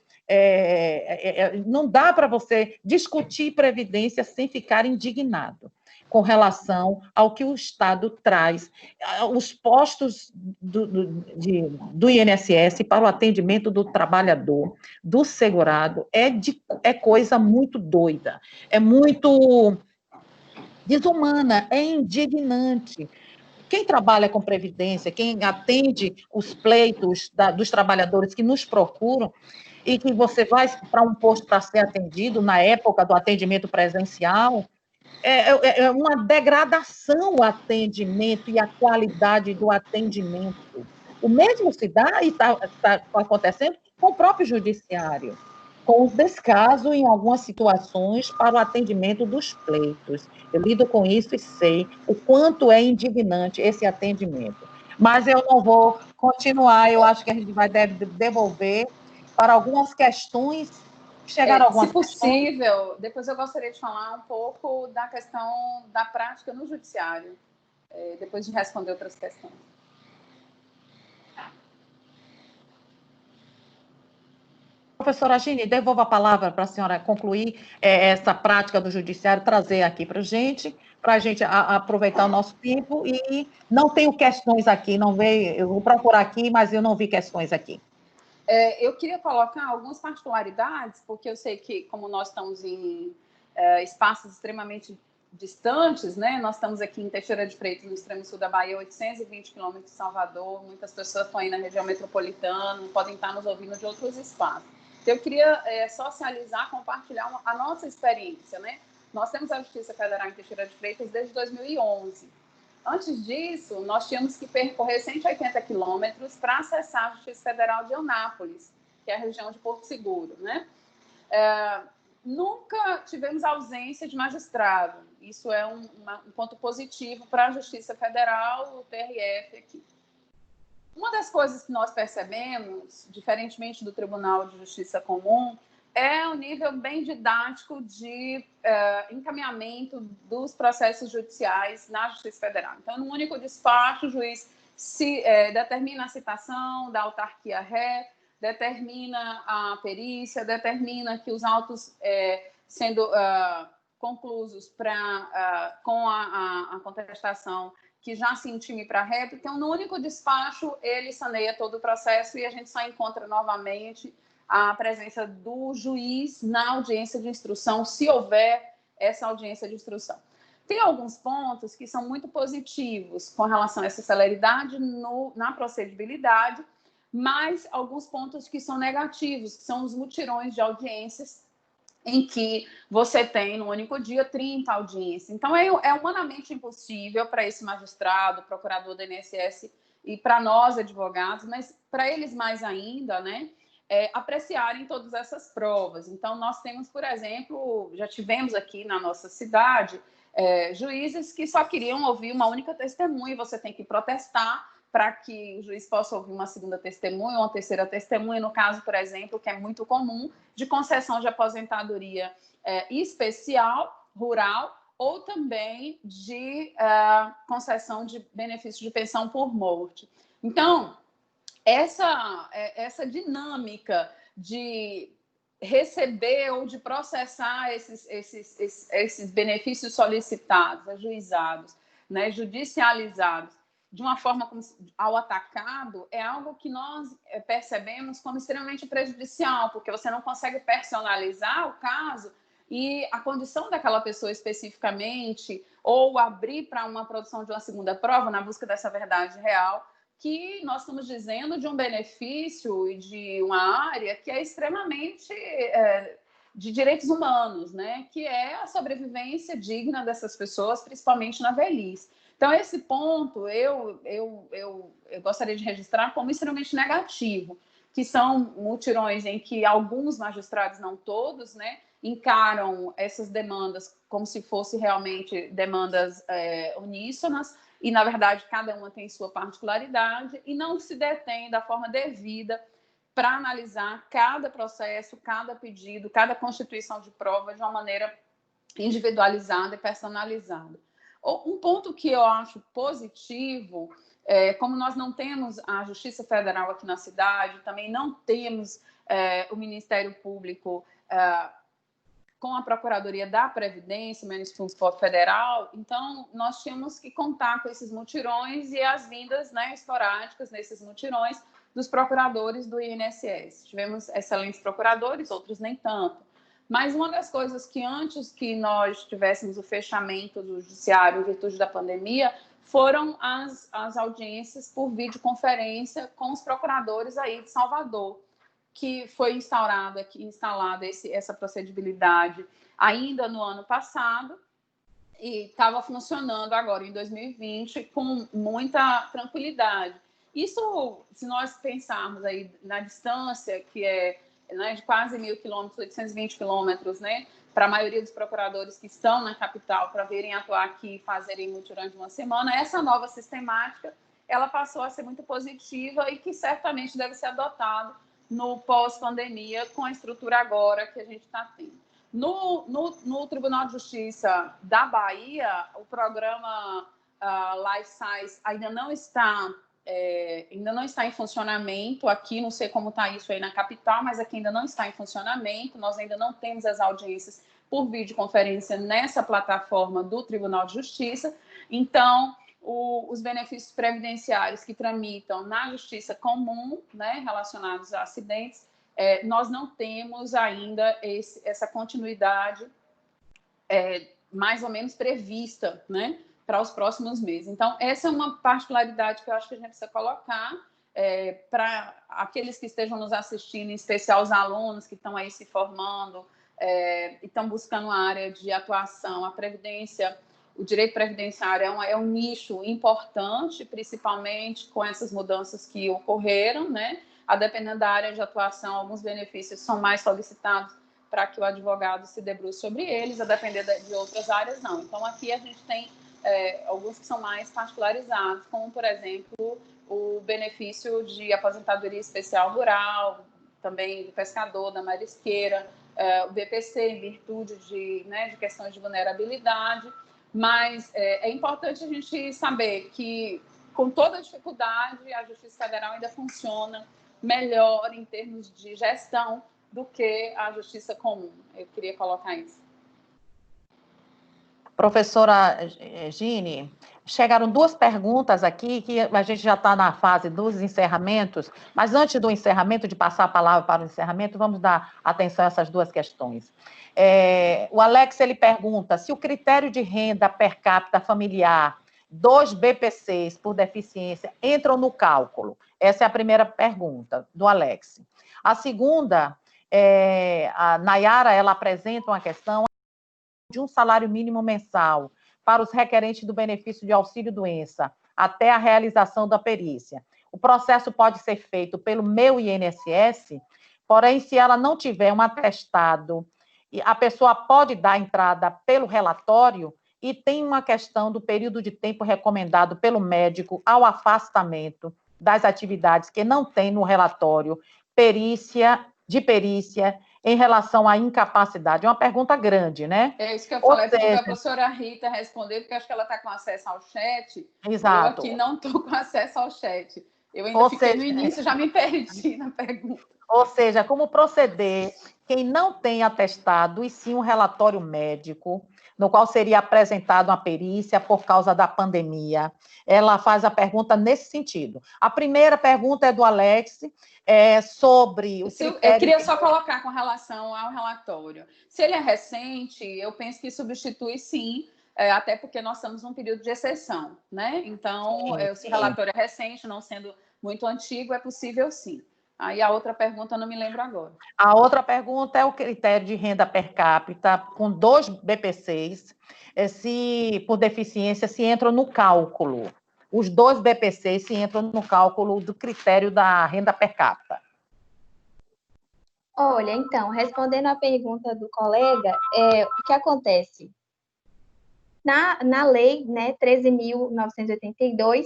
não dá para você discutir Previdência sem ficar indignado com relação ao que o Estado traz. Os postos do INSS para o atendimento do trabalhador, do segurado, é coisa muito doida, é muito desumana, é indignante. Quem trabalha com previdência, quem atende os pleitos dos trabalhadores que nos procuram, e que você vai para um posto para ser atendido na época do atendimento presencial, é uma degradação o atendimento e a qualidade do atendimento. O mesmo se dá e está acontecendo com o próprio judiciário, com o descaso em algumas situações para o atendimento dos pleitos. Eu lido com isso e sei o quanto é indignante esse atendimento. Mas eu não vou continuar, eu acho que a gente vai devolver para algumas questões. Chegaram algumas se possível, questões. Depois eu gostaria de falar um pouco da questão da prática no judiciário, depois de responder outras questões. Professora Gini, devolvo a palavra para a senhora concluir essa prática do judiciário, trazer aqui para a gente aproveitar o nosso tempo, e não tenho questões aqui, não veio, eu vou procurar aqui, mas eu não vi questões aqui. Eu queria colocar algumas particularidades, porque eu sei que, como nós estamos em espaços extremamente distantes, né? Nós estamos aqui em Teixeira de Freitas, no extremo sul da Bahia, 820 quilômetros de Salvador, muitas pessoas estão aí na região metropolitana, podem estar nos ouvindo de outros espaços. Então, eu queria socializar, compartilhar a nossa experiência, né? Nós temos a Justiça Federal em Teixeira de Freitas desde 2011. Antes disso, nós tínhamos que percorrer 180 quilômetros para acessar a Justiça Federal de Eunápolis, que é a região de Porto Seguro, né? Nunca tivemos ausência de magistrado. Isso é um ponto positivo para a Justiça Federal, o TRF aqui. Uma das coisas que nós percebemos, diferentemente do Tribunal de Justiça Comum, é o nível bem didático de encaminhamento dos processos judiciais na Justiça Federal. Então, num único despacho, o juiz determina a citação da autarquia ré, determina a perícia, determina que os autos sendo conclusos com a contestação que já se intime para réplica. Então, no único despacho, ele saneia todo o processo e a gente só encontra novamente a presença do juiz na audiência de instrução, se houver essa audiência de instrução. Tem alguns pontos que são muito positivos com relação a essa celeridade na procedibilidade, mas alguns pontos que são negativos, que são os mutirões de audiências, em que você tem, no único dia, 30 audiências. Então, é humanamente impossível para esse magistrado, procurador do INSS e para nós, advogados, mas para eles mais ainda, né, apreciarem todas essas provas. Então, nós temos, por exemplo, já tivemos aqui na nossa cidade juízes que só queriam ouvir uma única testemunha, e você tem que protestar para que o juiz possa ouvir uma segunda testemunha ou uma terceira testemunha, no caso, por exemplo, que é muito comum, de concessão de aposentadoria especial, rural, ou também de concessão de benefício de pensão por morte. Então, essa dinâmica de receber ou de processar esses benefícios solicitados, ajuizados, né, judicializados, de uma forma ao atacado, é algo que nós percebemos como extremamente prejudicial, porque você não consegue personalizar o caso e a condição daquela pessoa especificamente, ou abrir para uma produção de uma segunda prova na busca dessa verdade real, que nós estamos dizendo de um benefício e de uma área que é extremamente de direitos humanos, né? Que é a sobrevivência digna dessas pessoas, principalmente na velhice. Então, esse ponto eu gostaria de registrar como extremamente negativo, que são mutirões em que alguns magistrados, não todos, né, encaram essas demandas como se fossem realmente demandas uníssonas, e, na verdade, cada uma tem sua particularidade, e não se detém da forma devida para analisar cada processo, cada pedido, cada constituição de prova de uma maneira individualizada e personalizada. Um ponto que eu acho positivo, como nós não temos a Justiça Federal aqui na cidade, também não temos o Ministério Público com a Procuradoria da Previdência, o Ministério Público Federal, então nós tínhamos que contar com esses mutirões e as vindas, né, esporádicas nesses mutirões dos procuradores do INSS. Tivemos excelentes procuradores, outros nem tanto. Mas uma das coisas que antes que nós tivéssemos o fechamento do judiciário em virtude da pandemia foram as audiências por videoconferência com os procuradores aí de Salvador, que foi instalada essa procedibilidade ainda no ano passado e estava funcionando agora em 2020 com muita tranquilidade. Isso, se nós pensarmos aí na distância, que é, né, de quase 1.000 quilômetros, 820 quilômetros, né, para a maioria dos procuradores que estão na capital para virem atuar aqui e fazerem mutirões de uma semana, essa nova sistemática ela passou a ser muito positiva e que certamente deve ser adotada no pós-pandemia com a estrutura agora que a gente está tendo. No Tribunal de Justiça da Bahia, o programa Life Science ainda não está em funcionamento aqui, não sei como está isso aí na capital, mas aqui ainda não está em funcionamento, nós ainda não temos as audiências por videoconferência nessa plataforma do Tribunal de Justiça, então os benefícios previdenciários que tramitam na justiça comum, né, relacionados a acidentes, nós não temos ainda essa continuidade mais ou menos prevista, né, para os próximos meses. Então, essa é uma particularidade que eu acho que a gente precisa colocar para aqueles que estejam nos assistindo, em especial os alunos que estão aí se formando e estão buscando uma área de atuação. A previdência, o direito previdenciário é um nicho importante, principalmente com essas mudanças que ocorreram, né? A dependendo da área de atuação, alguns benefícios são mais solicitados para que o advogado se debruce sobre eles, a depender de outras áreas, não. Então, aqui a gente tem alguns que são mais particularizados, como, por exemplo, o benefício de aposentadoria especial rural, também do pescador, da marisqueira, o BPC, em virtude de questões de vulnerabilidade. Mas é importante a gente saber que, com toda a dificuldade, a Justiça Federal ainda funciona melhor em termos de gestão do que a Justiça Comum. Eu queria colocar isso. Professora Gine, chegaram duas perguntas aqui, que a gente já está na fase dos encerramentos, mas antes do encerramento, de passar a palavra para o encerramento, vamos dar atenção a essas duas questões. O Alex, ele pergunta se o critério de renda per capita familiar dos BPCs por deficiência entram no cálculo. Essa é a primeira pergunta do Alex. A segunda, a Nayara, ela apresenta uma questão de um salário mínimo mensal para os requerentes do benefício de auxílio-doença até a realização da perícia. O processo pode ser feito pelo meu INSS, porém, se ela não tiver um atestado, a pessoa pode dar entrada pelo relatório e tem uma questão do período de tempo recomendado pelo médico ao afastamento das atividades que não tem no relatório perícia em relação à incapacidade. É uma pergunta grande, né? É isso que eu falei, para a professora Rita responder, porque acho que ela está com acesso ao chat. Exato. Eu aqui não estou com acesso ao chat. Eu ainda fiquei no início, já me perdi na pergunta. Ou seja, como proceder quem não tem atestado, e sim um relatório médico, no qual seria apresentada uma perícia por causa da pandemia. Ela faz a pergunta nesse sentido. A primeira pergunta é do Alex, sobre o critério... Eu queria só colocar com relação ao relatório. Se ele é recente, eu penso que substitui sim, até porque nós estamos num período de exceção, né? Então, se o relatório é recente, não sendo muito antigo, é possível sim. Aí a outra pergunta eu não me lembro agora. A outra pergunta é o critério de renda per capita com 2 BPCs, se por deficiência se entram no cálculo. Os 2 BPCs se entram no cálculo do critério da renda per capita. Olha, então, respondendo à pergunta do colega, o que acontece? Na lei, né, 13.982,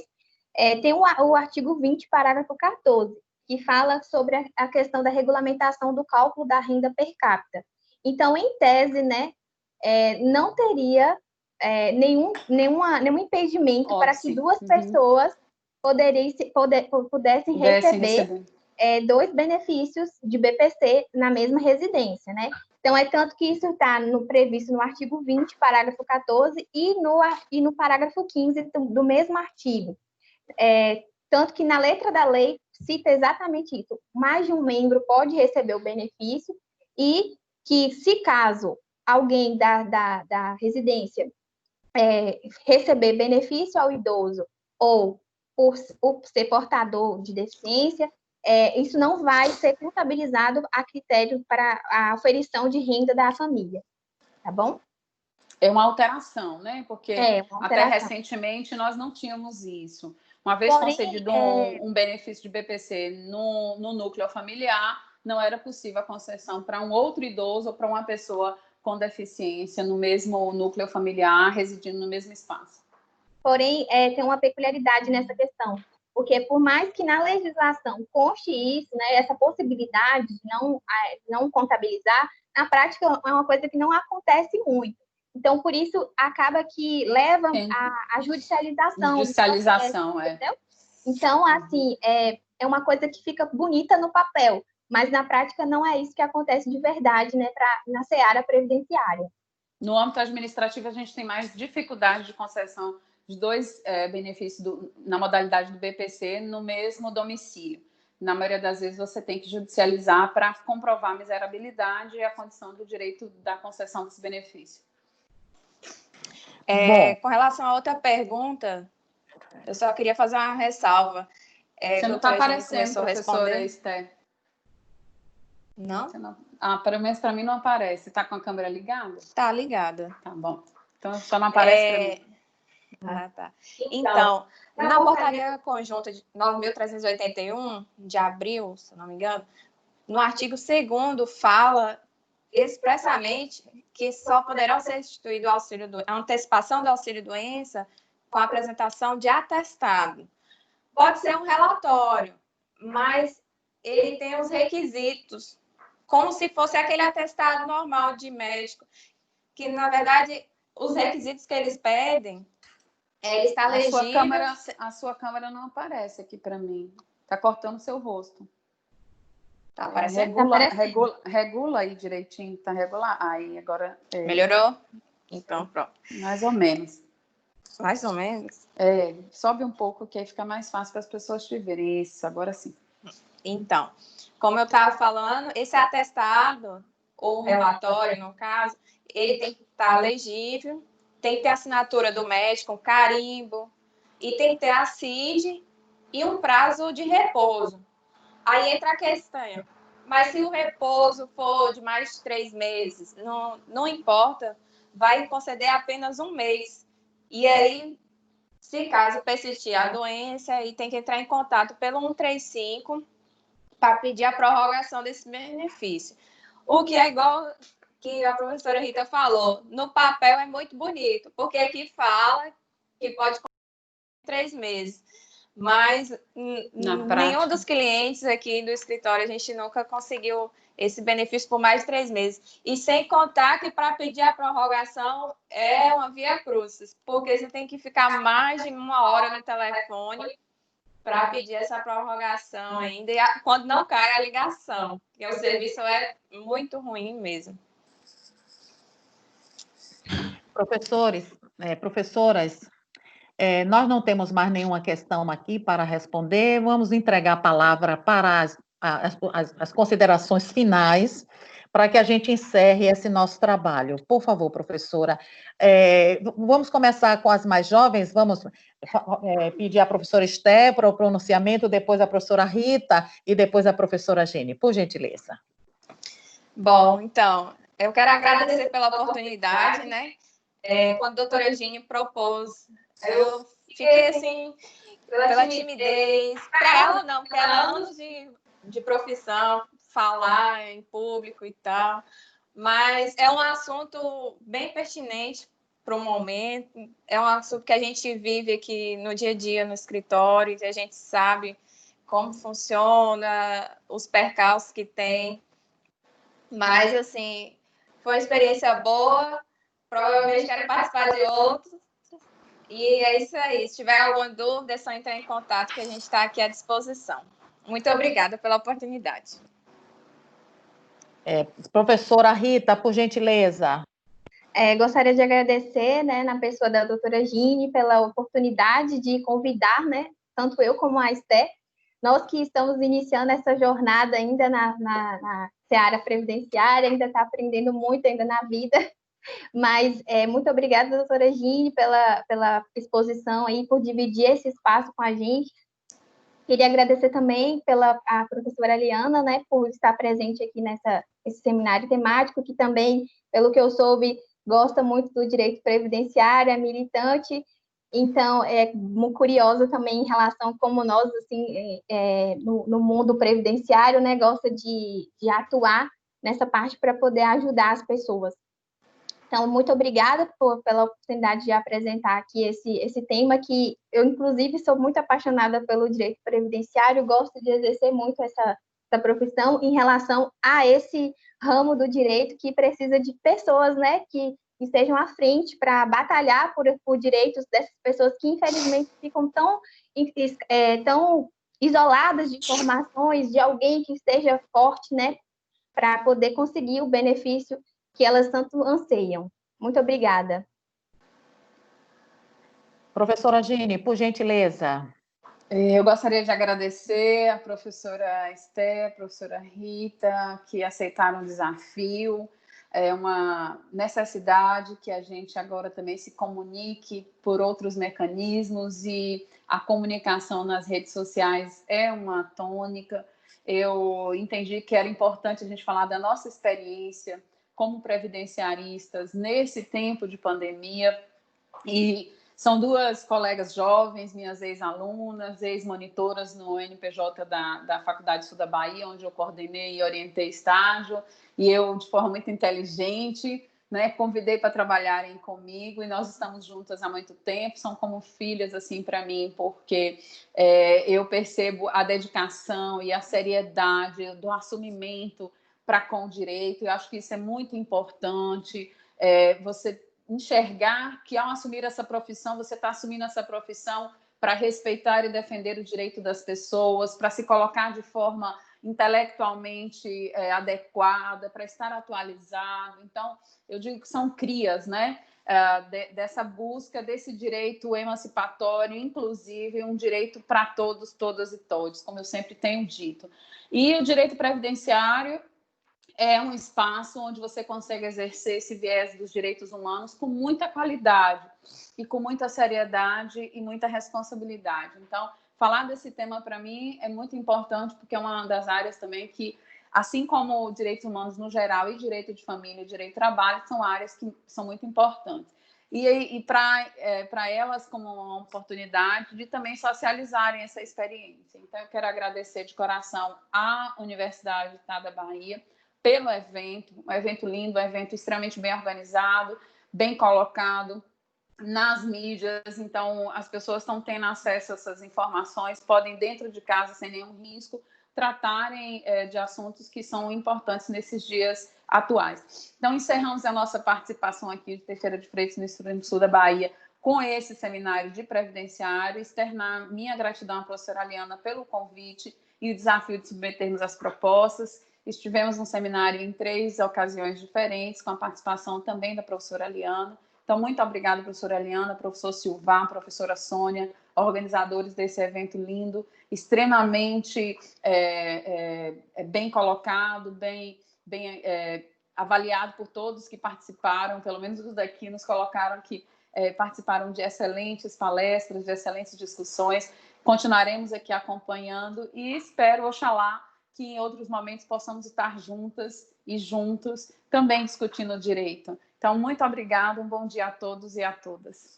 tem o artigo 20, parágrafo 14, que fala sobre a questão da regulamentação do cálculo da renda per capita. Então, em tese, né, não teria nenhum impedimento para que duas pessoas pudessem receber 2 benefícios de BPC na mesma residência, né? Então, é tanto que isso está previsto no artigo 20, parágrafo 14, e no parágrafo 15 do mesmo artigo. Tanto que na letra da lei cita exatamente isso. Mais de um membro pode receber o benefício e que, se caso alguém da residência receber benefício ao idoso ou por ser portador de deficiência, isso não vai ser contabilizado a critério para a aferição de renda da família, tá bom? É uma alteração, né? Porque até recentemente nós não tínhamos isso. Uma vez concedido um benefício de BPC no núcleo familiar, não era possível a concessão para um outro idoso ou para uma pessoa com deficiência no mesmo núcleo familiar, residindo no mesmo espaço. Porém, tem uma peculiaridade nessa questão, porque por mais que na legislação conste isso, né, essa possibilidade de não contabilizar, na prática é uma coisa que não acontece muito. Então, por isso, acaba que leva à judicialização. Judicialização, entendeu? Então, assim, é uma coisa que fica bonita no papel, mas na prática não é isso que acontece de verdade, né, na seara previdenciária. No âmbito administrativo, a gente tem mais dificuldade de concessão os dois benefícios na modalidade do BPC no mesmo domicílio. Na maioria das vezes, você tem que judicializar para comprovar a miserabilidade e a condição do direito da concessão desse benefício. Com relação a outra pergunta, eu só queria fazer uma ressalva. Você não está aparecendo, professora Esther. Não? Pelo menos para mim não aparece. Está com a câmera ligada? Está ligada. Tá bom. Então, só não aparece para mim. Tá. Então, na portaria conjunta de 9.381, de abril, se não me engano, no artigo 2º fala expressamente que só poderá ser instituído a antecipação do auxílio-doença com a apresentação de atestado. Pode ser um relatório, mas ele tem os requisitos, como se fosse aquele atestado normal de médico, que, na verdade, os requisitos que eles pedem, ele está legível. A sua câmera não aparece aqui para mim. Está cortando o seu rosto. Tá aparecendo? Regula aí direitinho. Está regular. Aí, agora... Melhorou? Então, pronto. Mais ou menos. Mais ou menos? Sobe um pouco, que aí fica mais fácil para as pessoas te verem. Isso, agora sim. Então, como eu estava falando, esse atestado, ou relatório, no caso, ele tem que estar legível, tem que ter assinatura do médico, um carimbo, e tem que ter a CID e um prazo de repouso. Aí entra a questão, mas se o repouso for de mais de 3 meses, não importa, vai conceder apenas 1 mês. E aí, se caso persistir a doença, aí tem que entrar em contato pelo 135 para pedir a prorrogação desse benefício. O que é igual que a professora Rita falou, no papel é muito bonito, porque aqui fala que pode 3 meses, mas nenhum dos clientes aqui do escritório, a gente nunca conseguiu esse benefício por mais de 3 meses. E sem contar que para pedir a prorrogação é uma via crucis, porque você tem que ficar mais de 1 hora no telefone para pedir essa prorrogação ainda, e quando não cai a ligação, porque o serviço é muito ruim mesmo. Professoras, nós não temos mais nenhuma questão aqui para responder. Vamos entregar a palavra para as considerações finais, para que a gente encerre esse nosso trabalho. Por favor, professora. Vamos começar com as mais jovens. Vamos pedir à professora Esther para o pronunciamento, depois a professora Rita e depois a professora Gene, por gentileza. Bom, então, eu quero agradecer pela oportunidade, né? Quando a doutora Gene propôs, eu fiquei assim, pela timidez, para ela não, porque ela é anos de profissão, falar em público e tal, mas é um assunto bem pertinente para o momento, é um assunto que a gente vive aqui no dia a dia no escritório, que a gente sabe como funciona, os percalços que tem, mas assim, foi uma experiência boa, provavelmente quero participar de outros. E é isso aí. Se tiver alguma dúvida, é só entrar em contato que a gente está aqui à disposição. Muito obrigada pela oportunidade. Professora Rita, por gentileza. Gostaria de agradecer, né, na pessoa da doutora Gine, pela oportunidade de convidar, né, tanto eu como a Esther, nós que estamos iniciando essa jornada ainda na seara previdenciária, ainda está aprendendo muito ainda na vida, mas muito obrigada, doutora Gine, pela exposição aí, por dividir esse espaço com a gente. Queria agradecer também a professora Eliana, né, por estar presente aqui nesse seminário temático, que também, pelo que eu soube, gosta muito do direito previdenciário, é militante, então é muito curiosa também em relação a como nós, assim, no mundo previdenciário, né, gosta de atuar nessa parte para poder ajudar as pessoas. Então, muito obrigada pela oportunidade de apresentar aqui esse tema, que eu, inclusive, sou muito apaixonada pelo direito previdenciário, gosto de exercer muito essa profissão em relação a esse ramo do direito que precisa de pessoas, né, que estejam à frente para batalhar por direitos dessas pessoas que, infelizmente, ficam tão isoladas de informações, de alguém que esteja forte, né, para poder conseguir o benefício que elas tanto anseiam. Muito obrigada. Professora Gine, por gentileza. Eu gostaria de agradecer a professora Esté, a professora Rita, que aceitaram o desafio. É uma necessidade que a gente agora também se comunique por outros mecanismos e a comunicação nas redes sociais é uma tônica. Eu entendi que era importante a gente falar da nossa experiência como previdenciaristas nesse tempo de pandemia e são duas colegas jovens, minhas ex-alunas, ex-monitoras no NPJ da Faculdade Sul da Bahia, onde eu coordenei e orientei estágio, e eu, de forma muito inteligente, né, convidei para trabalharem comigo, e nós estamos juntas há muito tempo, são como filhas, assim, para mim, porque eu percebo a dedicação e a seriedade do assumimento para com o direito, eu acho que isso é muito importante, você enxergar que ao assumir essa profissão, você está assumindo essa profissão para respeitar e defender o direito das pessoas, para se colocar de forma intelectualmente adequada, para estar atualizado. Então, eu digo que são crias, né? Dessa busca desse direito emancipatório, inclusive um direito para todos, todas e todos, como eu sempre tenho dito. E o direito previdenciário é um espaço onde você consegue exercer esse viés dos direitos humanos com muita qualidade e com muita seriedade e muita responsabilidade. Então, falar desse tema para mim é muito importante porque é uma das áreas também que, assim como direitos humanos no geral e direito de família e direito de trabalho, são áreas que são muito importantes. E para elas como uma oportunidade de também socializarem essa experiência. Então, eu quero agradecer de coração à Universidade do Estado da Bahia pelo evento, um evento lindo, um evento extremamente bem organizado, bem colocado nas mídias, então as pessoas estão tendo acesso a essas informações, podem dentro de casa, sem nenhum risco, tratarem de assuntos que são importantes nesses dias atuais. Então, encerramos a nossa participação aqui de Teixeira de Freitas, no Extremo Sul da Bahia, com esse seminário de previdenciário, externar minha gratidão à professora Aliana pelo convite e o desafio de submetermos as propostas. Estivemos no seminário em 3 ocasiões diferentes, com a participação também da professora Aliana. Então, muito obrigada, professora Aliana, professor Silvar, professora Sônia, organizadores desse evento lindo, extremamente bem colocado, bem avaliado por todos que participaram, pelo menos os daqui nos colocaram que participaram de excelentes palestras, de excelentes discussões. Continuaremos aqui acompanhando e espero, oxalá, que em outros momentos possamos estar juntas e juntos também discutindo o direito. Então, muito obrigada, um bom dia a todos e a todas.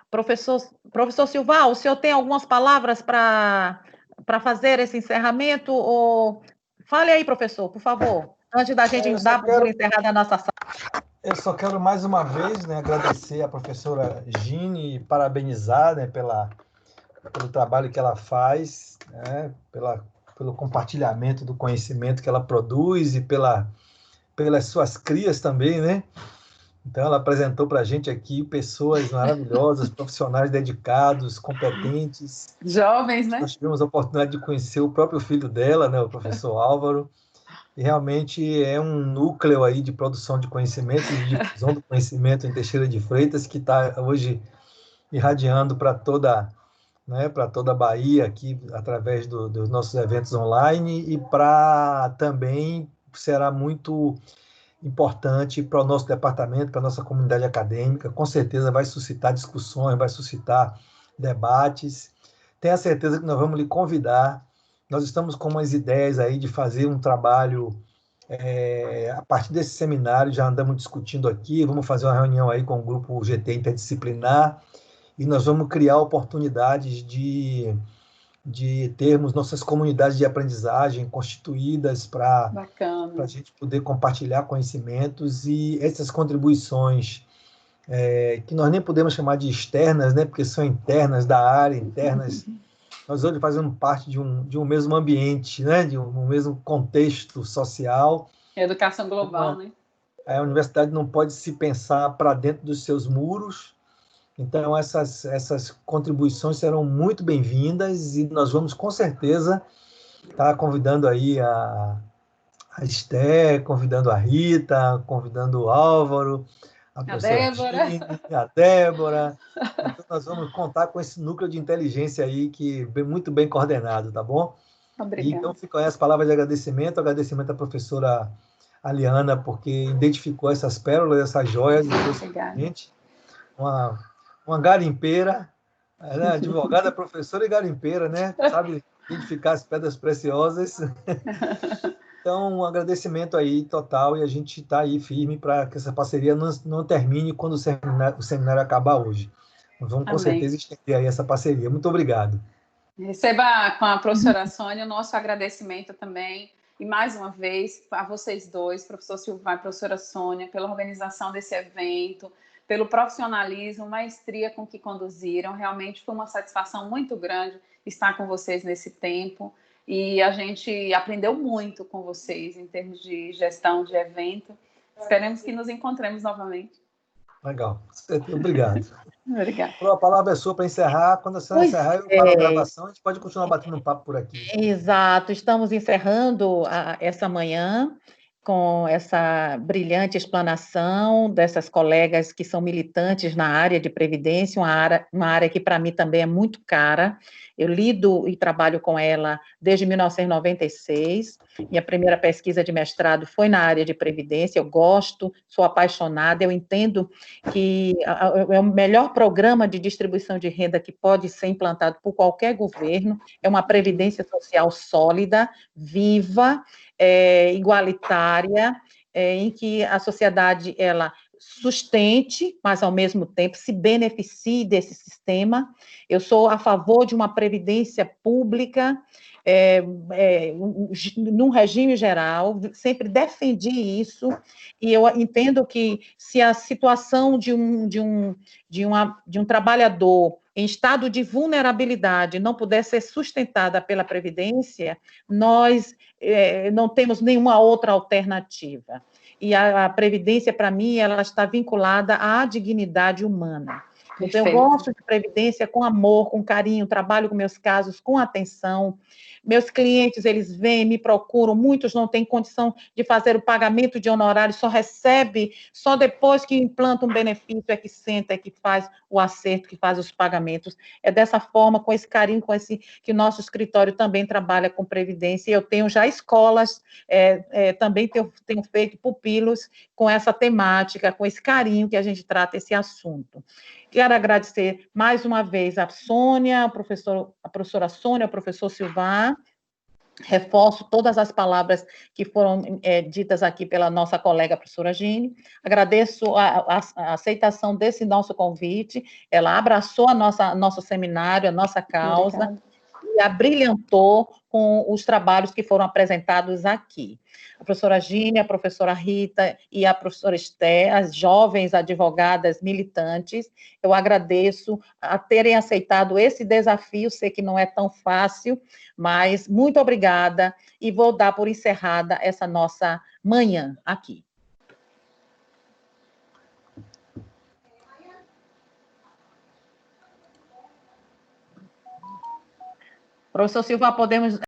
Professor Silvar, o senhor tem algumas palavras para fazer esse encerramento? Ou... Fale aí, professor, por favor, antes da gente dar por encerrada a nossa sala. Eu só quero mais uma vez, né, agradecer à professora Gine e parabenizar, né, pelo trabalho que ela faz, né, pelo compartilhamento do conhecimento que ela produz e pelas suas crias também, né? Então, ela apresentou para a gente aqui pessoas maravilhosas, profissionais dedicados, competentes. Jovens, né? Nós tivemos a oportunidade de conhecer o próprio filho dela, né, o professor Álvaro, e realmente é um núcleo aí de produção de conhecimento, de difusão do conhecimento em Teixeira de Freitas, que está hoje irradiando para toda a Bahia, aqui, através dos nossos eventos online, e também será muito importante para o nosso departamento, para a nossa comunidade acadêmica, com certeza vai suscitar discussões, vai suscitar debates. Tenha certeza que nós vamos lhe convidar. Nós estamos com umas ideias aí de fazer um trabalho a partir desse seminário, já andamos discutindo aqui, vamos fazer uma reunião aí com o grupo GT Interdisciplinar, e nós vamos criar oportunidades de termos nossas comunidades de aprendizagem constituídas para a gente poder compartilhar conhecimentos, e essas contribuições que nós nem podemos chamar de externas, né, porque são internas da área, internas, nós hoje fazemos parte de um mesmo ambiente, né, de um mesmo contexto social. Educação global, né? A universidade não pode se pensar para dentro dos seus muros. Então, essas contribuições serão muito bem-vindas, e nós vamos, com certeza, estar convidando aí a Esté, convidando a Rita, convidando o Álvaro, a A professora Débora. Gine, a Débora. Então, nós vamos contar com esse núcleo de inteligência aí, que é muito bem coordenado, tá bom? E então Obrigada. ficam aí as palavras de agradecimento à professora Aliana, porque identificou essas pérolas, essas joias, e trouxe para a Obrigada. gente uma garimpeira, né? Advogada, professora e garimpeira, né? Sabe identificar as pedras preciosas. Então, um agradecimento aí total, e a gente está aí firme para que essa parceria não termine quando o seminário acabar hoje. Nós vamos com Amém. certeza estender aí essa parceria. Muito obrigado. Receba com a professora Sônia o nosso agradecimento também. E mais uma vez, a vocês dois, professor Silvio e professora Sônia, pela organização desse evento, pelo profissionalismo, maestria com que conduziram. Realmente foi uma satisfação muito grande estar com vocês nesse tempo. E a gente aprendeu muito com vocês em termos de gestão de evento. Esperemos que nos encontremos novamente. Legal. Obrigado. Obrigada. A palavra é sua para encerrar. Quando você Pois encerrar, eu paro a é, gravação. A gente pode continuar batendo um papo por aqui. exato. Estamos encerrando essa manhã com essa brilhante explanação dessas colegas que são militantes na área de previdência, uma área que para mim também é muito cara. Eu lido e trabalho com ela desde 1996. Minha primeira pesquisa de mestrado foi na área de previdência. Eu gosto, sou apaixonada. Eu entendo que é o melhor programa de distribuição de renda que pode ser implantado por qualquer governo. É uma previdência social sólida, viva, igualitária, em que a sociedade ela sustente, mas ao mesmo tempo se beneficie desse sistema. Eu sou a favor de uma previdência pública, num regime geral, sempre defendi isso, e eu entendo que se a situação de um trabalhador em estado de vulnerabilidade não puder ser sustentada pela Previdência, nós não temos nenhuma outra alternativa. E a Previdência, para mim, ela está vinculada à dignidade humana. Então, eu gosto de previdência com amor, com carinho, trabalho com meus casos com atenção. Meus clientes, eles vêm, me procuram, muitos não têm condição de fazer o pagamento de honorários, só recebe, só depois que implanta um benefício é que senta, é que faz o acerto, que faz os pagamentos. É dessa forma, com esse carinho, que o nosso escritório também trabalha com previdência. Eu tenho já escolas, também tenho feito pupilos com essa temática, com esse carinho que a gente trata esse assunto. Quero agradecer mais uma vez a Sônia, a professora Sônia, o professor Silvar. Reforço todas as palavras que foram ditas aqui pela nossa colega professora Gine. Agradeço a aceitação desse nosso convite. Ela abraçou nosso seminário, a nossa causa. Obrigada. E abrilhantou com os trabalhos que foram apresentados aqui. A professora Gine, a professora Rita e a professora Esté, as jovens advogadas militantes, eu agradeço a terem aceitado esse desafio, sei que não é tão fácil, mas muito obrigada, e vou dar por encerrada essa nossa manhã aqui. Professor Silva, podemos